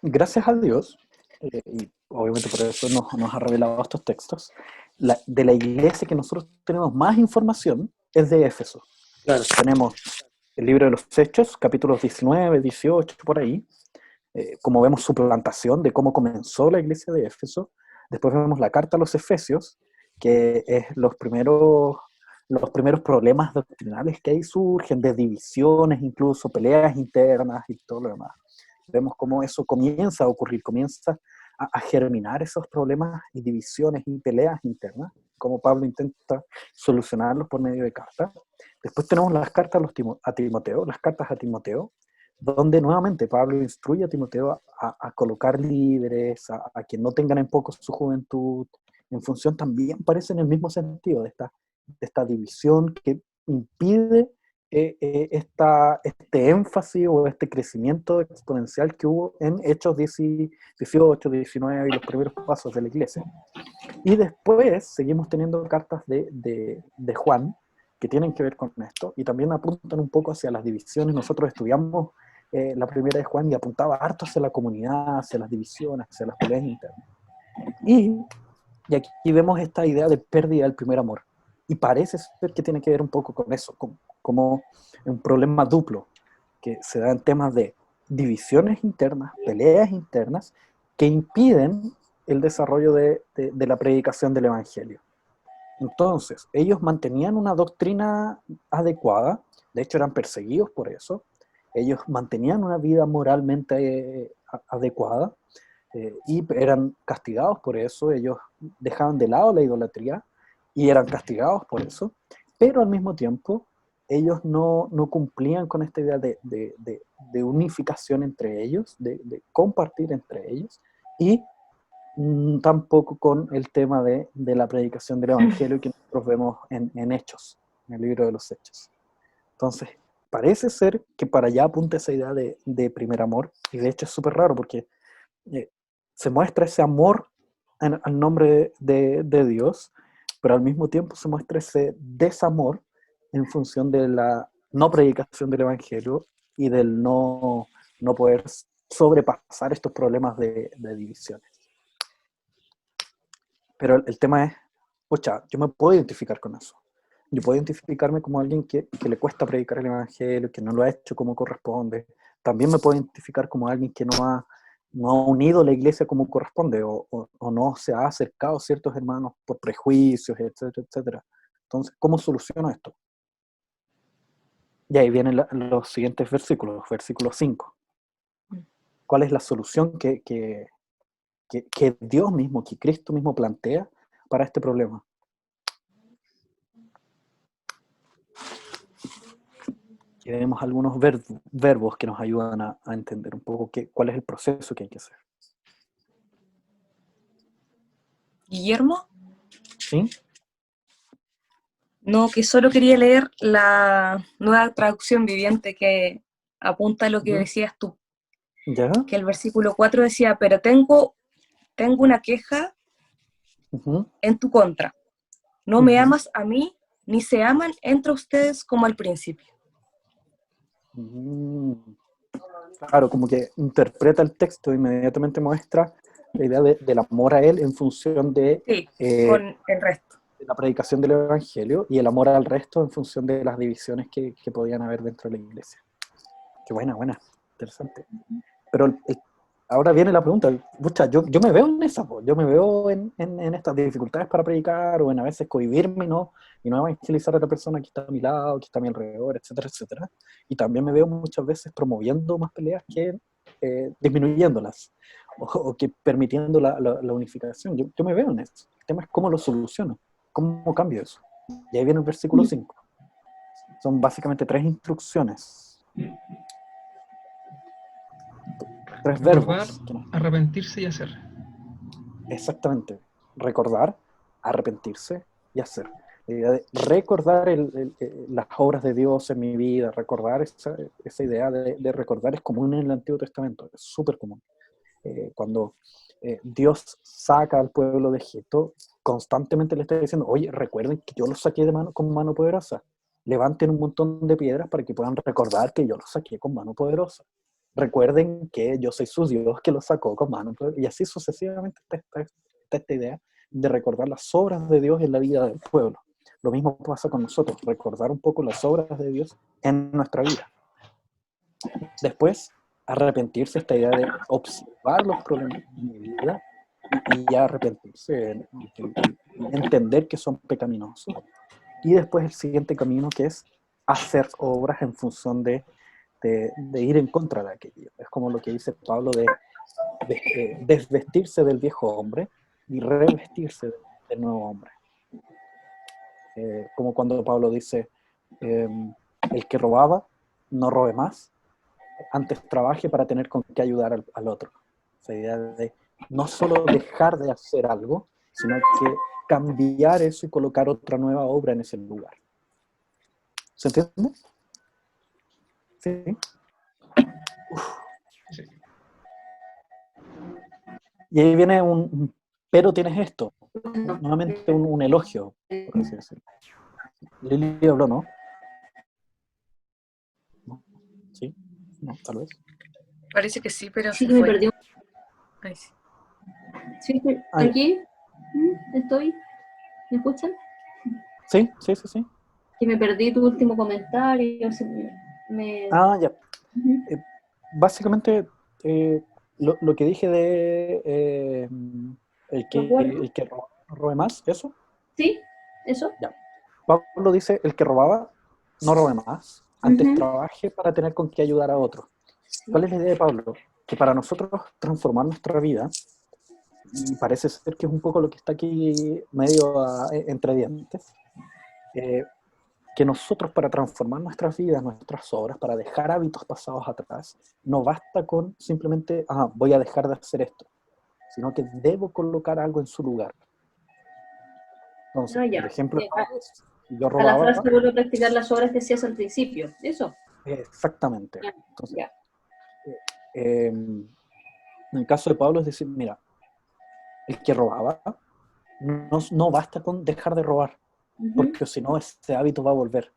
Gracias a Dios, y obviamente por eso nos ha revelado estos textos, de la iglesia que nosotros tenemos más información es de Éfeso. Claro. Tenemos el libro de los Hechos, capítulos 19, 18, por ahí, como vemos su plantación de cómo comenzó la iglesia de Éfeso. Después vemos la carta a los Efesios, que es los primeros problemas doctrinales que ahí surgen, de divisiones, incluso peleas internas y todo lo demás. Vemos cómo eso comienza a ocurrir, comienza a germinar esos problemas y divisiones y peleas internas, como Pablo intenta solucionarlos por medio de cartas. Después tenemos las cartas a Timoteo, las cartas a Timoteo, donde nuevamente Pablo instruye a Timoteo a colocar líderes, a que no tengan en poco su juventud, en función también parece en el mismo sentido de esta división que impide este énfasis o este crecimiento exponencial que hubo en Hechos 18, 19 y los primeros pasos de la iglesia. Y después seguimos teniendo cartas de Juan que tienen que ver con esto y también apuntan un poco hacia las divisiones. Nosotros estudiamos la primera de Juan y apuntaba harto hacia la comunidad, hacia las divisiones, hacia las peleas internas. Y aquí vemos esta idea de pérdida del primer amor. Y parece ser que tiene que ver un poco con eso, como un problema duplo, que se da en temas de divisiones internas, peleas internas, que impiden el desarrollo de la predicación del Evangelio. Entonces, ellos mantenían una doctrina adecuada, de hecho eran perseguidos por eso, ellos mantenían una vida moralmente adecuada, y eran castigados por eso, ellos dejaban de lado la idolatría y eran castigados por eso, pero al mismo tiempo ellos no cumplían con esta idea de unificación entre ellos, de compartir entre ellos, y tampoco con el tema de la predicación del Evangelio que nosotros vemos en Hechos, en el libro de los Hechos. Entonces, parece ser que para allá apunta esa idea de primer amor, y de hecho es súper raro porque se muestra ese amor al nombre de Dios, pero al mismo tiempo se muestra ese desamor en función de la no predicación del Evangelio y del no poder sobrepasar estos problemas de divisiones. Pero el tema es, pucha, yo me puedo identificar con eso. Yo puedo identificarme como alguien que le cuesta predicar el Evangelio, que no lo ha hecho como corresponde. También me puedo identificar como alguien que no ha unido la iglesia como corresponde, o no se ha acercado a ciertos hermanos por prejuicios, etcétera, etcétera. Entonces, ¿cómo soluciono esto? Y ahí vienen los siguientes versículos, versículo 5. cuál es la solución que Dios mismo, que Cristo mismo plantea para este problema. Y vemos algunos verbos que nos ayudan a entender un poco cuál es el proceso que hay que hacer. Guillermo, ¿Sí? no, que solo quería leer la nueva traducción viviente que apunta a lo que Ujú. decías tú, ¿Ya? que el versículo 4 decía, pero tengo una queja Ujú. en tu contra. No me Ujú. amas a mí, ni se aman entre ustedes como al principio. Mm. Claro, como que interpreta el texto, inmediatamente muestra la idea del amor a él en función de Sí, con el resto. la predicación del Evangelio, y el amor al resto en función de las divisiones que podían haber dentro de la iglesia. Qué buena, interesante. Pero ahora viene la pregunta, pucha, yo me veo en esa, yo me veo en estas dificultades para predicar, o en a veces cohibirme y no evangelizar a la persona que está a mi lado, que está a mi alrededor, etcétera, etcétera. Y también me veo muchas veces promoviendo más peleas que disminuyéndolas, o que permitiendo la unificación. Yo me veo en eso. El tema es cómo lo soluciono, cómo cambio eso. Y ahí viene el versículo 5. Son básicamente 3 instrucciones, 3 Recordar, verbos. arrepentirse y hacer. Exactamente. Recordar, arrepentirse y hacer. La idea de recordar las obras de Dios en mi vida, recordar esa idea de recordar es común en el Antiguo Testamento, es súper común. Cuando Dios saca al pueblo de Egipto, constantemente le está diciendo, oye, recuerden que yo los saqué con mano poderosa. Levanten un montón de piedras para que puedan recordar que yo los saqué con mano poderosa. Recuerden que yo soy su Dios que los sacó con mano poderosa. Y así sucesivamente está esta idea de recordar las obras de Dios en la vida del pueblo. Lo mismo pasa con nosotros, recordar un poco las obras de Dios en nuestra vida. Después, arrepentirse, esta idea de observar los problemas de mi vida y arrepentirse, y entender que son pecaminosos. Y después el siguiente camino, que es hacer obras en función de ir en contra de aquello. Es como lo que dice Pablo de desvestirse del viejo hombre y revestirse del nuevo hombre. Como cuando Pablo dice, el que robaba, no robe más, antes trabaje para tener con qué ayudar al otro. Esa idea de no solo dejar de hacer algo, sino que cambiar eso y colocar otra nueva obra en ese lugar. ¿Se entiende? Sí. Sí. Y ahí viene pero tienes esto, nuevamente un elogio, por así decirlo. Lili habló, ¿no? ¿No? ¿Sí? ¿No? Tal vez. Parece que sí, pero Sí, se que me fue. perdí. Ahí sí. Sí, Ay. aquí estoy. ¿Me escuchan? Sí. Que me perdí tu último comentario. Ah, ya. Ujú. Básicamente, lo que dije de el ¿De acuerdo? que no robe más, ¿eso? ¿Sí? ¿Eso? Ya. Pablo dice, el que robaba, no robe más, antes Ujú. trabaje para tener con qué ayudar a otros. ¿Cuál es la idea de Pablo? Que para nosotros transformar nuestra vida, y parece ser que es un poco lo que está aquí medio entre dientes, que nosotros para transformar nuestras vidas, nuestras obras, para dejar hábitos pasados atrás, no basta con simplemente, voy a dejar de hacer esto, sino que debo colocar algo en su lugar. Entonces, Ah, el ya. ejemplo es, si yo A la frase robaba, vuelvo a practicar las obras que hacías al principio. ¿Eso? exactamente. Ya. Entonces, Ya. en el caso de Pablo es decir, mira, el que robaba, no basta con dejar de robar, Ujú. porque si no ese hábito va a volver.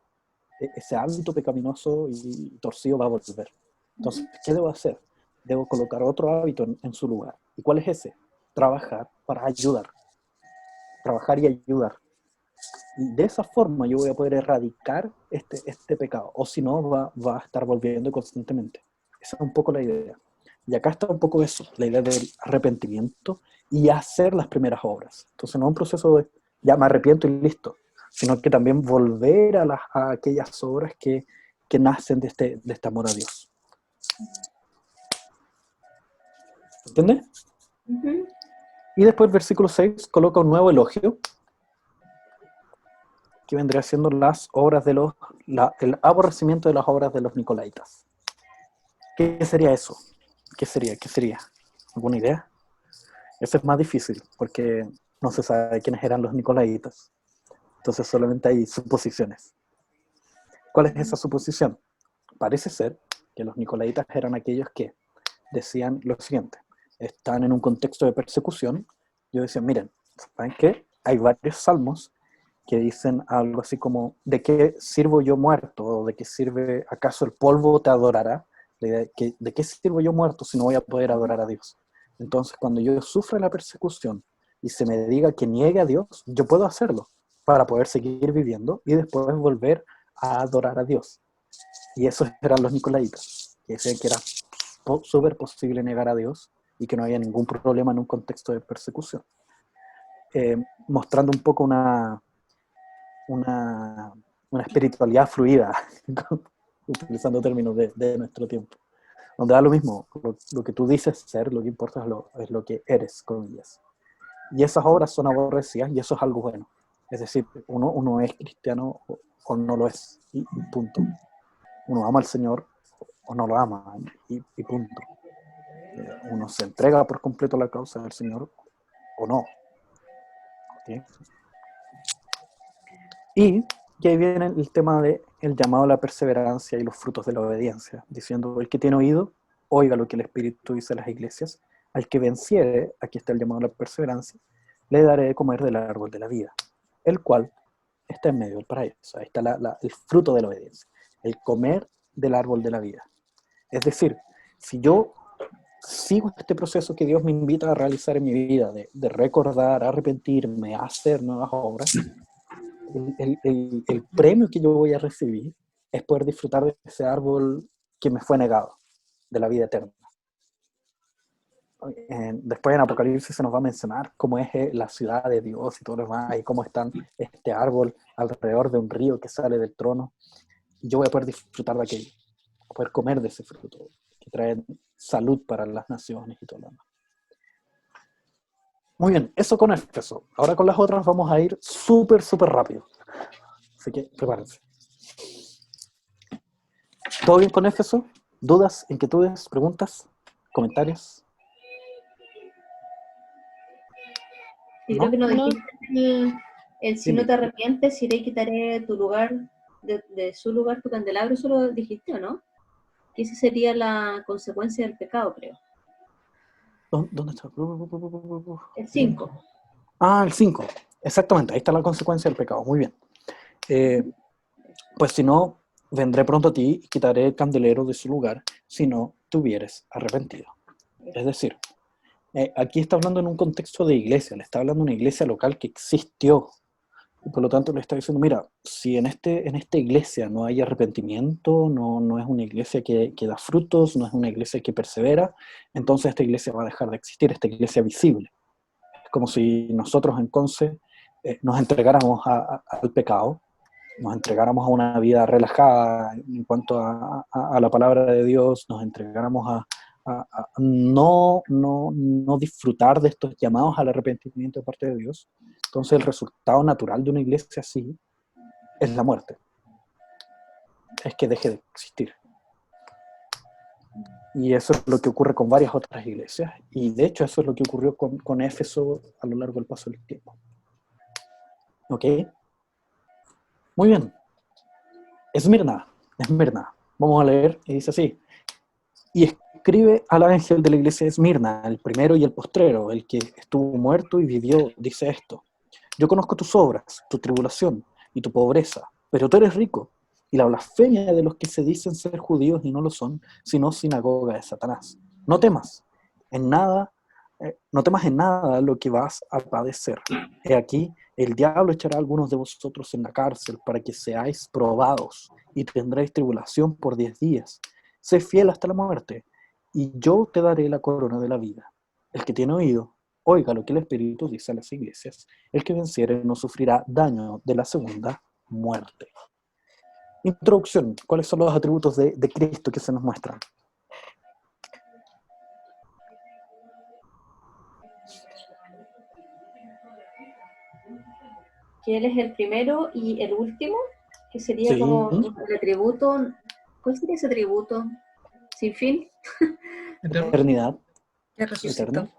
Ese hábito pecaminoso y torcido va a volver. Entonces, ¿qué debo hacer? Debo colocar otro hábito en su lugar. ¿Y cuál es ese? Trabajar para ayudar. Trabajar y ayudar. Y de esa forma yo voy a poder erradicar este pecado. O si no, va a estar volviendo constantemente. Esa es un poco la idea. Y acá está un poco eso, la idea del arrepentimiento y hacer las primeras obras. Entonces no es un proceso de, ya me arrepiento y listo, sino que también volver a aquellas obras que nacen de este amor a Dios. ¿Entiendes? Ujú. Y después el versículo 6 coloca un nuevo elogio, que vendría siendo las obras de el aborrecimiento de las obras de los nicolaitas. ¿Qué sería eso? ¿Qué sería? ¿Alguna idea? Eso es más difícil, porque no se sabe quiénes eran los nicolaitas. Entonces solamente hay suposiciones. ¿Cuál es esa suposición? Parece ser que los nicolaitas eran aquellos que decían lo siguiente: están en un contexto de persecución. Yo decía, miren, ¿saben qué? Hay varios salmos que dicen algo así como, ¿de qué sirvo yo muerto? ¿O de qué sirve, acaso el polvo te adorará? ¿De qué sirvo yo muerto si no voy a poder adorar a Dios? Entonces, cuando yo sufra la persecución y se me diga que niegue a Dios, yo puedo hacerlo para poder seguir viviendo y después volver a adorar a Dios. Y esos eran los nicolaitas, que decían que era súper posible negar a Dios y que no había ningún problema en un contexto de persecución. Mostrando un poco una espiritualidad fluida, utilizando términos de nuestro tiempo, donde da lo mismo, lo que tú dices ser, lo que importa es lo que eres, comillas. Y esas obras son aborrecidas y eso es algo bueno. Es decir, uno es cristiano o no lo es, y punto. Uno ama al Señor o no lo ama, y punto. Uno se entrega por completo a la causa del Señor o no. ¿Sí? Y ahí viene el tema del llamado a la perseverancia y los frutos de la obediencia, diciendo: el que tiene oído, oiga lo que el Espíritu dice a las iglesias. Al que venciere, aquí está el llamado a la perseverancia, le daré de comer del árbol de la vida, el cual está en medio del paraíso. Ahí está el fruto de la obediencia, el comer del árbol de la vida. Es decir, si yo sigo este proceso que Dios me invita a realizar en mi vida, de recordar, arrepentirme, hacer nuevas obras, el premio que yo voy a recibir es poder disfrutar de ese árbol que me fue negado, de la vida eterna. Después en Apocalipsis se nos va a mencionar cómo es la ciudad de Dios y todo lo demás, y cómo está este árbol alrededor de un río que sale del trono. Y yo voy a poder disfrutar de aquello, poder comer de ese fruto, que trae salud para las naciones y todo lo demás. Muy bien, eso con Éfeso. Ahora con las otras vamos a ir súper rápido. Así que prepárense. ¿Todo bien con Éfeso? ¿Dudas, inquietudes, preguntas, comentarios? Y ¿No? creo que no dijiste el si Dime. no te arrepientes, iré y quitaré tu lugar, de su lugar tu candelabro, eso lo dijiste, ¿o no? Que esa sería la consecuencia del pecado, creo. ¿Dónde está? El 5. Ah, el 5. Exactamente, ahí está la consecuencia del pecado. Muy bien. Pues si no, vendré pronto a ti y quitaré el candelero de su lugar, si no te hubieres arrepentido. Es decir, aquí está hablando en un contexto de iglesia, le está hablando de una iglesia local que existió. Y por lo tanto le está diciendo, mira, si en esta iglesia no hay arrepentimiento, no es una iglesia que da frutos, no es una iglesia que persevera, entonces esta iglesia va a dejar de existir, esta iglesia visible. Es como si nosotros entonces nos entregáramos al pecado, nos entregáramos a una vida relajada en cuanto a la palabra de Dios, nos entregáramos a no disfrutar de estos llamados al arrepentimiento de parte de Dios. Entonces el resultado natural de una iglesia así es la muerte, es que deje de existir. Y eso es lo que ocurre con varias otras iglesias, y de hecho eso es lo que ocurrió con Éfeso a lo largo del paso del tiempo. ¿Ok? Muy bien. Esmirna. Vamos a leer, y dice así: y escribe al ángel de la iglesia de Esmirna, el primero y el postrero, el que estuvo muerto y vivió, dice esto: yo conozco tus obras, tu tribulación y tu pobreza, pero tú eres rico, y la blasfemia de los que se dicen ser judíos y no lo son, sino sinagoga de Satanás. No temas en nada lo que vas a padecer. He aquí, el diablo echará a algunos de vosotros en la cárcel para que seáis probados, y tendréis tribulación por 10 días. Sé fiel hasta la muerte, y yo te daré la corona de la vida. El que tiene oído, oiga lo que el Espíritu dice a las iglesias. El que venciere no sufrirá daño de la segunda muerte. Introducción. ¿Cuáles son los atributos de Cristo que se nos muestran? que Él es el primero y el último, que sería Sí, como el atributo. ¿Cuál sería ese atributo? ¿Sin fin? Eterno. eternidad, Que resucitó. eterno,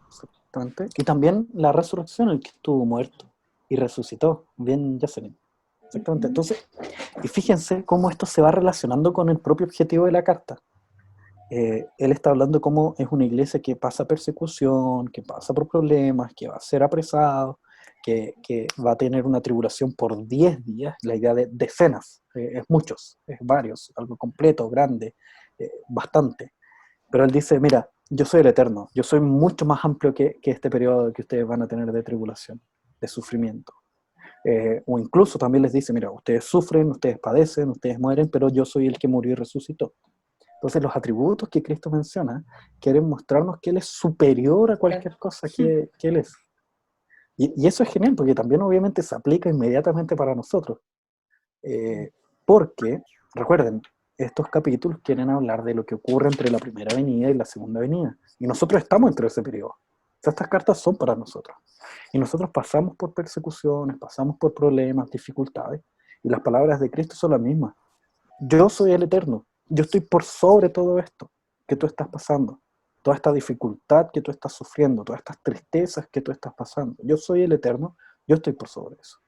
exactamente. Y también la resurrección, el que estuvo muerto y resucitó. Bien, Jocelyn. Exactamente. Entonces, y fíjense cómo esto se va relacionando con el propio objetivo de la carta. Él está hablando cómo es una iglesia que pasa persecución, que pasa por problemas, que va a ser apresado, que va a tener una tribulación por 10 días, la idea de decenas, es muchos, es varios, algo completo, grande, bastante. Pero él dice, mira, yo soy el eterno, yo soy mucho más amplio que este periodo que ustedes van a tener de tribulación, de sufrimiento. O incluso también les dice, mira, ustedes sufren, ustedes padecen, ustedes mueren, pero yo soy el que murió y resucitó. Entonces los atributos que Cristo menciona quieren mostrarnos que Él es superior a cualquier cosa que Él es. Y eso es genial, porque también obviamente se aplica inmediatamente para nosotros. Porque, recuerden, estos capítulos quieren hablar de lo que ocurre entre la primera venida y la segunda venida. Y nosotros estamos entre ese periodo. O sea, estas cartas son para nosotros. Y nosotros pasamos por persecuciones, pasamos por problemas, dificultades. Y las palabras de Cristo son las mismas. Yo soy el eterno. Yo estoy por sobre todo esto que tú estás pasando. Toda esta dificultad que tú estás sufriendo, todas estas tristezas que tú estás pasando. Yo soy el eterno, yo estoy por sobre eso.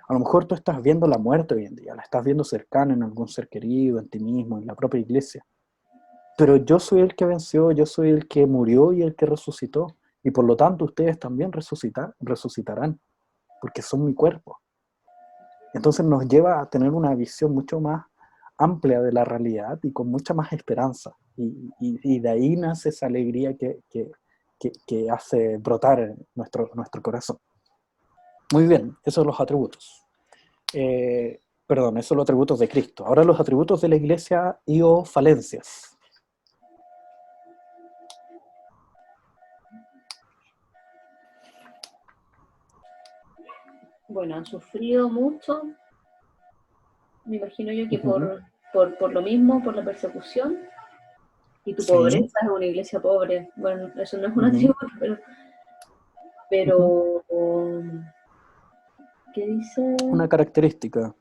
A lo mejor tú estás viendo la muerte hoy en día, la estás viendo cercana en algún ser querido, en ti mismo, en la propia iglesia. Pero yo soy el que venció, yo soy el que murió y el que resucitó. Y por lo tanto ustedes también resucitarán, porque son mi cuerpo. Entonces nos lleva a tener una visión mucho más amplia de la realidad y con mucha más esperanza. Y de ahí nace esa alegría que hace brotar nuestro corazón. Muy bien, esos son los atributos. Perdón, esos son los atributos de Cristo. Ahora los atributos de la iglesia y o falencias. Bueno, han sufrido mucho. Me imagino yo que por lo mismo, por la persecución y tu Sí. pobreza, es una iglesia pobre. Bueno, eso no es un atributo, pero ¿qué dice? Una característica.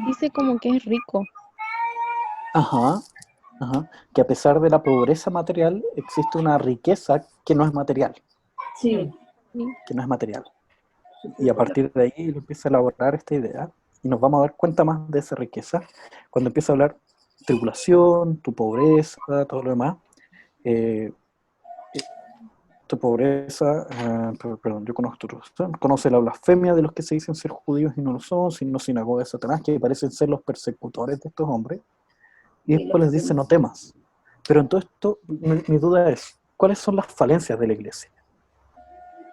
Dice como que es rico. Ajá. Que a pesar de la pobreza material, existe una riqueza que no es material. Sí. Que no es material. Y a partir de ahí él empieza a elaborar esta idea y nos vamos a dar cuenta más de esa riqueza cuando empieza a hablar tribulación, tu pobreza, todo lo demás. Tu pobreza, perdón, yo conozco tu traducción, conoce la blasfemia de los que se dicen ser judíos y no lo son, sino sinagoga de Satanás, que parecen ser los persecutores de estos hombres. Y después les dice, no temas. Pero en todo esto, mi duda es, ¿cuáles son las falencias de la iglesia?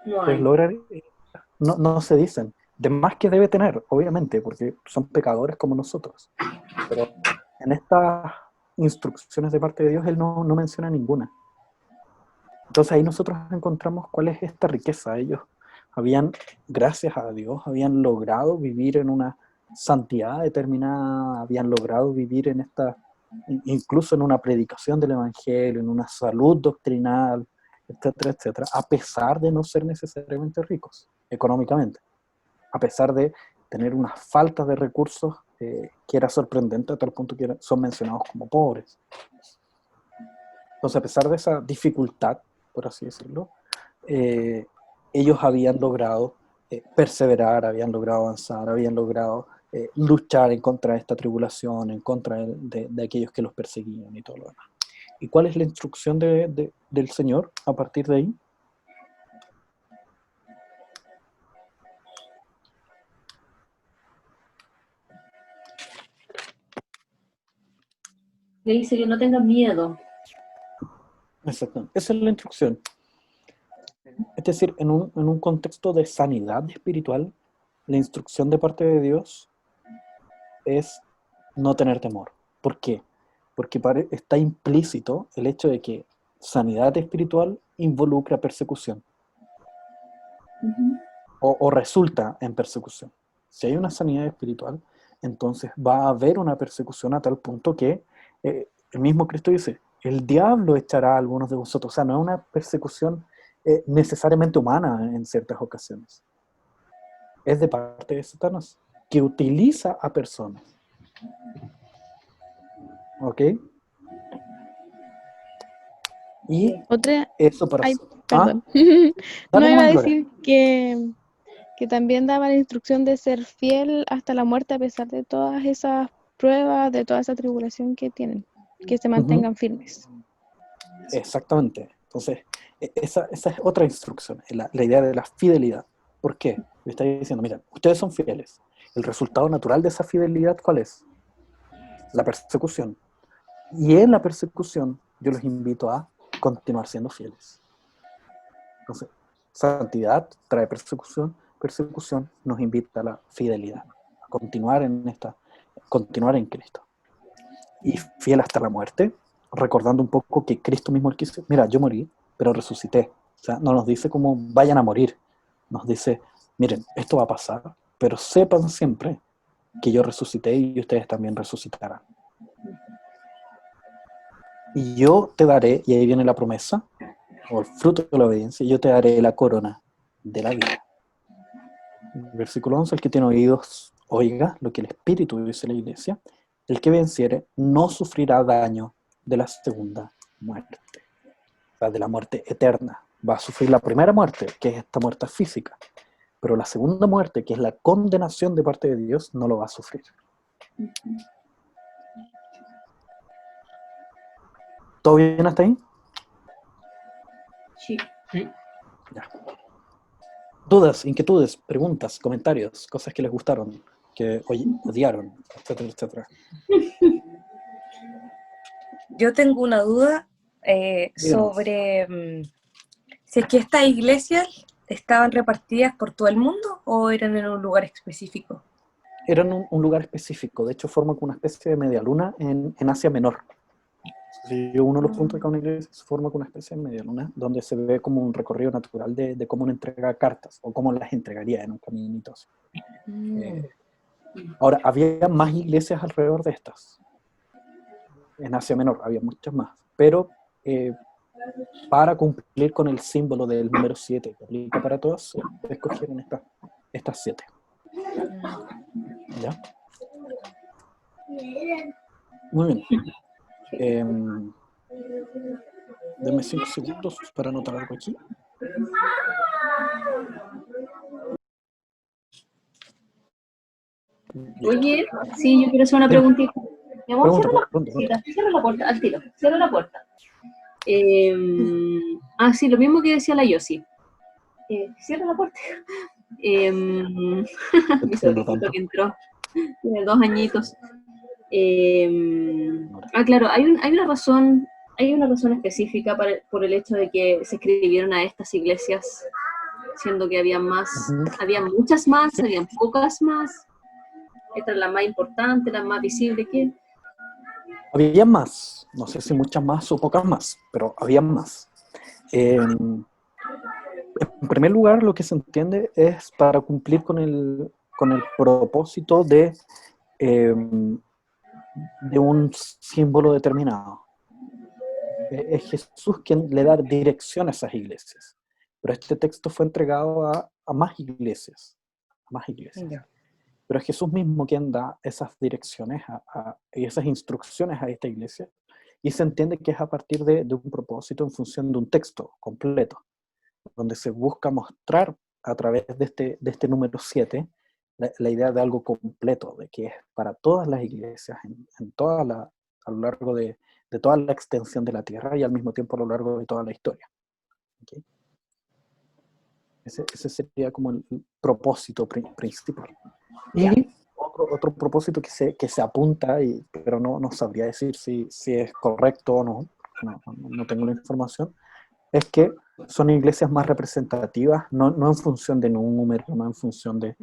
No hay. No se dicen. De más que debe tener, obviamente, porque son pecadores como nosotros. Pero en estas instrucciones de parte de Dios, Él no menciona ninguna. Entonces ahí nosotros encontramos cuál es esta riqueza. Ellos habían, gracias a Dios, habían logrado vivir en una santidad determinada, habían logrado vivir en esta, incluso en una predicación del Evangelio, en una salud doctrinal, etcétera, etcétera, a pesar de no ser necesariamente ricos económicamente, a pesar de tener una falta de recursos que era sorprendente a tal punto que son mencionados como pobres. Entonces, a pesar de esa dificultad, por así decirlo, ellos habían logrado perseverar, habían logrado avanzar, habían logrado luchar en contra de esta tribulación, en contra de aquellos que los perseguían y todo lo demás. ¿Y cuál es la instrucción del Señor a partir de ahí? Le dice que no tengan miedo. Exacto. Esa es la instrucción. Es decir, en un contexto de sanidad espiritual, la instrucción de parte de Dios es no tener temor. ¿Por qué? Porque está implícito el hecho de que sanidad espiritual involucra persecución. O resulta en persecución. Si hay una sanidad espiritual, entonces va a haber una persecución a tal punto que el mismo Cristo dice, el diablo echará a algunos de vosotros. O sea, no es una persecución necesariamente humana en ciertas ocasiones. Es de parte de Satanás, que utiliza a personas. ¿Ok? Y Otra, eso para... ay, ¿Ah? perdón. No Dale iba a nomás, Gloria. decir que también daba la instrucción de ser fiel hasta la muerte a pesar de todas esas pruebas, de toda esa tribulación que tienen, que se mantengan firmes. Exactamente. Entonces, esa es otra instrucción, la idea de la fidelidad. ¿Por qué? Le está diciendo, mira, ustedes son fieles. El resultado natural de esa fidelidad, ¿cuál es? La persecución. Y en la persecución, yo los invito a continuar siendo fieles. Entonces, santidad trae persecución, persecución nos invita a la fidelidad, a continuar continuar en Cristo. Y fiel hasta la muerte, recordando un poco que Cristo mismo quiso, mira, yo morí, pero resucité. O sea, no nos dice como vayan a morir, nos dice, miren, esto va a pasar, pero sepan siempre que yo resucité y ustedes también resucitarán. Y yo te daré, y ahí viene la promesa, o el fruto de la obediencia, yo te daré la corona de la vida. Versículo 11, el que tiene oídos, oiga lo que el Espíritu dice a la iglesia, el que venciere no sufrirá daño de la segunda muerte, o sea, de la muerte eterna. Va a sufrir la primera muerte, que es esta muerte física, pero la segunda muerte, que es la condenación de parte de Dios, no lo va a sufrir. ¿Todo bien hasta ahí? Sí. Ya. Dudas, inquietudes, preguntas, comentarios, cosas que les gustaron, que odiaron, etcétera, etcétera. Yo tengo una duda Díganos. sobre si es que estas iglesias estaban repartidas por todo el mundo o eran en un lugar específico. Eran un lugar específico, de hecho forma como una especie de media luna en Asia Menor. Si uno lo pregunta acá a una iglesia, se forma como una especie de media luna, donde se ve como un recorrido natural de cómo uno entrega cartas, o cómo las entregaría en un caminito así. Ahora, había más iglesias alrededor de estas. En Asia Menor había muchas más, pero para cumplir con el símbolo del número 7, que aplica para todas, se escogieron estas 7. ¿Ya? Muy bien. Denme 5 segundos para anotar algo aquí. Oye, sí, yo quiero hacer una preguntita. Mi amor, Pregunta. cierra la puerta, al tiro, cierra la puerta. Sí, lo mismo que decía la Yossi. Cierra la puerta. Mi sobrino que entró, tiene 2 añitos. Claro, hay una razón específica por el hecho de que se escribieron a estas iglesias, siendo que había muchas más, habían pocas más. Esta es la más importante, la más visible. ¿Qué? Había más, no sé si muchas más o pocas más, pero había más. En primer lugar, lo que se entiende es para cumplir con el propósito de un símbolo determinado. Es Jesús quien le da dirección a esas iglesias. Pero este texto fue entregado a más iglesias. Pero es Jesús mismo quien da esas direcciones y esas instrucciones a esta iglesia. Y se entiende que es a partir de un propósito en función de un texto completo, donde se busca mostrar a través de este número 7 la idea de algo completo, de que es para todas las iglesias, a lo largo de toda la extensión de la tierra y al mismo tiempo a lo largo de toda la historia. ¿Okay? Ese sería como el propósito principal. Y otro propósito que se apunta, pero no sabría decir si es correcto o no tengo la información, es que son iglesias más representativas, no en función de número, no en función de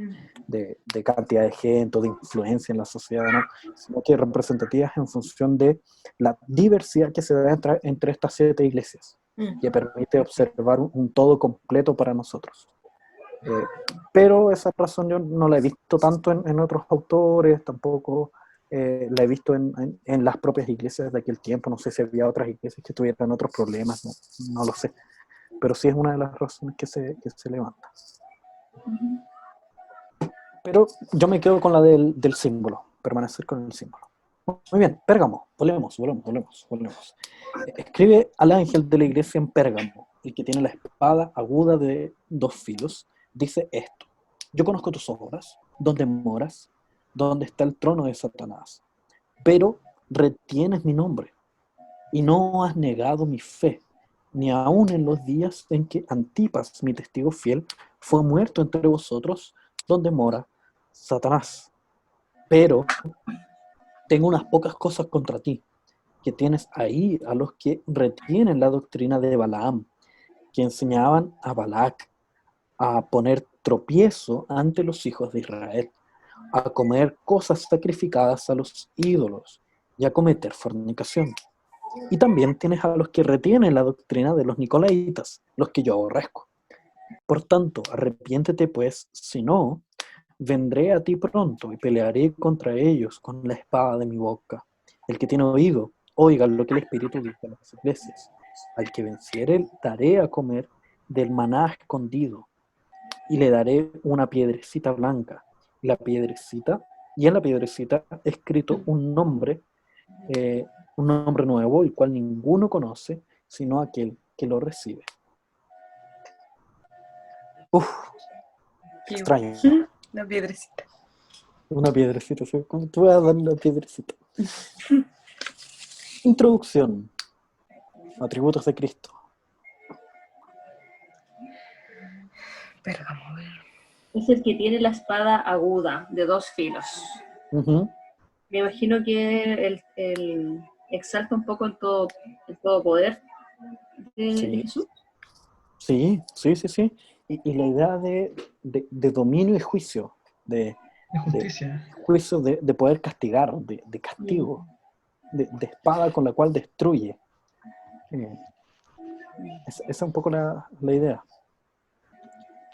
cantidad de gente o de influencia en la sociedad, no, sino que representativas en función de la diversidad que se da entre estas 7 iglesias, que permite observar un todo completo para nosotros. Pero esa razón yo no la he visto tanto en otros autores, tampoco la he visto en las propias iglesias de aquel tiempo. No sé si había otras iglesias que tuvieran otros problemas, no lo sé. pero sí es una de las razones que se levanta. Pero yo me quedo con la del símbolo, permanecer con el símbolo. Muy bien, Pérgamo, volvemos. Escribe al ángel de la iglesia en Pérgamo, el que tiene la espada aguda de 2 filos, dice esto: yo conozco tus obras, dónde moras, dónde está el trono de Satanás, pero retienes mi nombre, y no has negado mi fe, ni aun en los días en que Antipas, mi testigo fiel, fue muerto entre vosotros, donde mora Satanás. Pero tengo unas pocas cosas contra ti, que tienes ahí a los que retienen la doctrina de Balaam, que enseñaban a Balac a poner tropiezo ante los hijos de Israel, a comer cosas sacrificadas a los ídolos y a cometer fornicación. Y también tienes a los que retienen la doctrina de los nicolaitas, los que yo aborrezco. Por tanto, arrepiéntete pues, si no, vendré a ti pronto y pelearé contra ellos con la espada de mi boca. El que tiene oído, oiga lo que el Espíritu dice a las iglesias. Al que venciere, daré a comer del maná escondido, y le daré una piedrecita blanca. Y en la piedrecita escrito un nombre nuevo, el cual ninguno conoce, sino aquel que lo recibe. Uf, extraño. Una piedrecita. Una piedrecita, ¿sí? ¿Cómo te voy a dar una piedrecita? Introducción. Atributos de Cristo. Pérgamo, a ver. Es el que tiene la espada aguda de 2 filos. Uh-huh. Me imagino que él exalta un poco el todo poder de Jesús. Sí. Y la idea de dominio y juicio, de justicia. juicio de poder castigar, de castigo, de espada con la cual destruye. Esa es un poco la idea.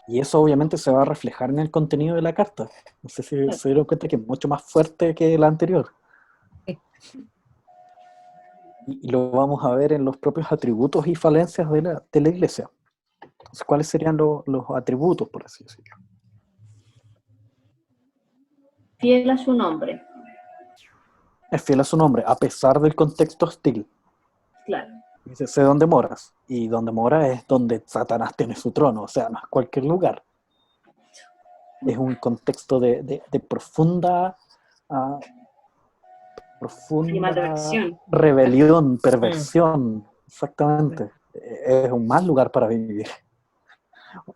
Y eso obviamente se va a reflejar en el contenido de la carta. No sé si se dieron cuenta que es mucho más fuerte que la anterior. Y lo vamos a ver en los propios atributos y falencias de la iglesia. Entonces, ¿cuáles serían los atributos, por así decirlo? Fiel a su nombre. Es fiel a su nombre, a pesar del contexto hostil. Claro. Dice, sé dónde moras. Y donde mora es donde Satanás tiene su trono. O sea, no es cualquier lugar. Es un contexto de profunda rebelión, perversión. Exactamente. Es un mal lugar para vivir.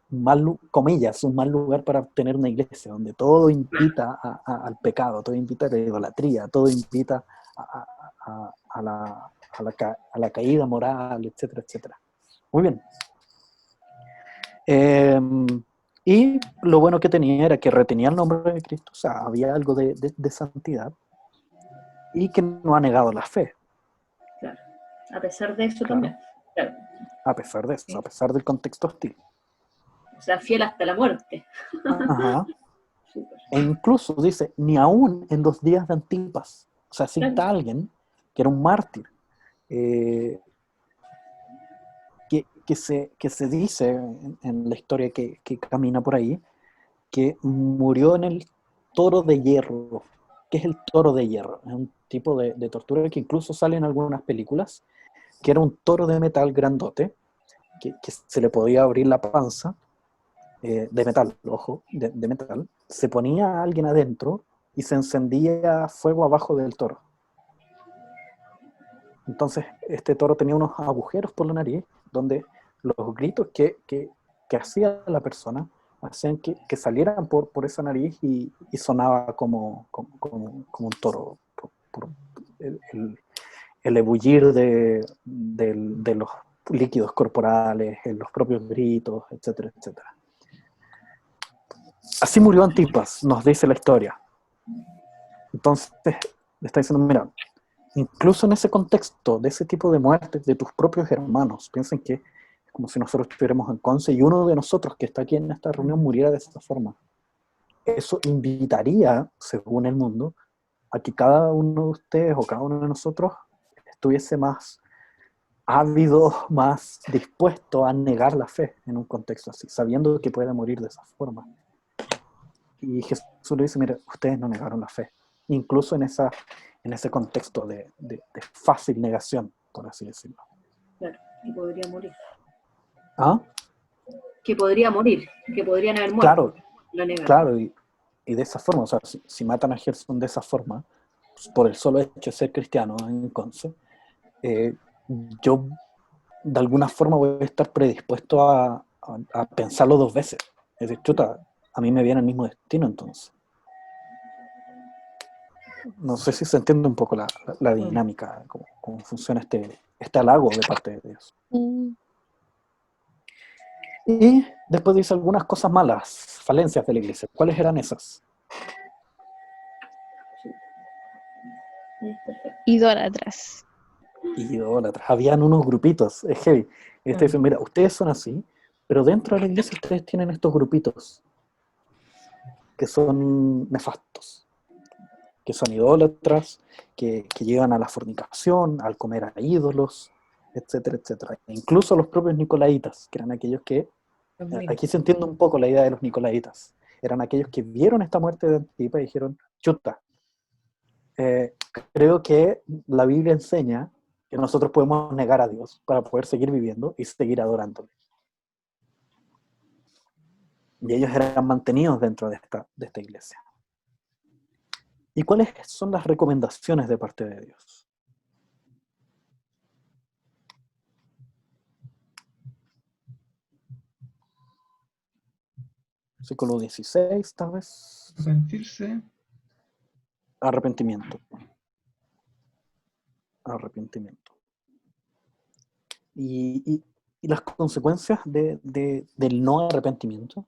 Un mal lugar para tener una iglesia, donde todo invita al pecado, todo invita a la idolatría, todo invita a la caída moral, etcétera, etcétera. Muy bien. Y lo bueno que tenía era que retenía el nombre de Cristo, o sea, había algo de santidad, y que no ha negado la fe. Claro. A pesar de eso también. Claro. A pesar de eso, a pesar del contexto hostil. O sea, fiel hasta la muerte. Ajá. E incluso dice, ni aún en los días de Antipas. O sea, cita a alguien que era un mártir, que se dice en la historia que camina por ahí, que murió en el toro de hierro. ¿Qué es el toro de hierro? Es un tipo de tortura que incluso sale en algunas películas, que era un toro de metal grandote, que se le podía abrir la panza, de metal, ojo, de metal, se ponía a alguien adentro y se encendía fuego abajo del toro. Entonces este toro tenía unos agujeros por la nariz, donde los gritos que hacía la persona hacían que salieran por esa nariz y sonaba como un toro, por el ebullir de los líquidos corporales, los propios gritos, etcétera, etcétera. Así murió Antipas, nos dice la historia. Entonces, le está diciendo, mira, incluso en ese contexto, de ese tipo de muertes de tus propios hermanos, piensen que es como si nosotros estuviéramos en Conce y uno de nosotros que está aquí en esta reunión muriera de esta forma. Eso invitaría, según el mundo, a que cada uno de ustedes o cada uno de nosotros estuviese más ávido, más dispuesto a negar la fe en un contexto así, sabiendo que puede morir de esa forma. Y Jesús le dice, mira, ustedes no negaron la fe, incluso en ese contexto de fácil negación, por así decirlo. Claro, que podría morir. ¿Ah? Que podría morir, que podrían haber muerto. Claro, Lo negaron. claro, y de esa forma, o sea, si matan a Gerson de esa forma, pues, por el solo hecho de ser cristiano en Conce, yo de alguna forma voy a estar predispuesto a pensarlo dos veces. Es decir, chuta, a mí me viene el mismo destino entonces. No sé si se entiende un poco la dinámica, cómo funciona este halago de parte de Dios. Y después dice algunas cosas malas, falencias de la iglesia. ¿Cuáles eran esas? Idólatras. Idólatras. Habían unos grupitos, es heavy. Y dicen, mira, ustedes son así, pero dentro de la iglesia ustedes tienen estos grupitos que son nefastos, que son idólatras, que llegan a la fornicación, al comer a ídolos, etcétera, etcétera. E incluso los propios nicolaitas, que eran aquellos que, aquí se entiende un poco la idea de los nicolaitas, eran aquellos que vieron esta muerte de Antipa y dijeron, chuta, creo que la Biblia enseña que nosotros podemos negar a Dios para poder seguir viviendo y seguir adorándole. Y ellos eran mantenidos dentro de esta iglesia. ¿Y cuáles son las recomendaciones de parte de Dios? Versículo 16, tal vez. Arrepentirse. Arrepentimiento. Arrepentimiento. Y las consecuencias del no arrepentimiento.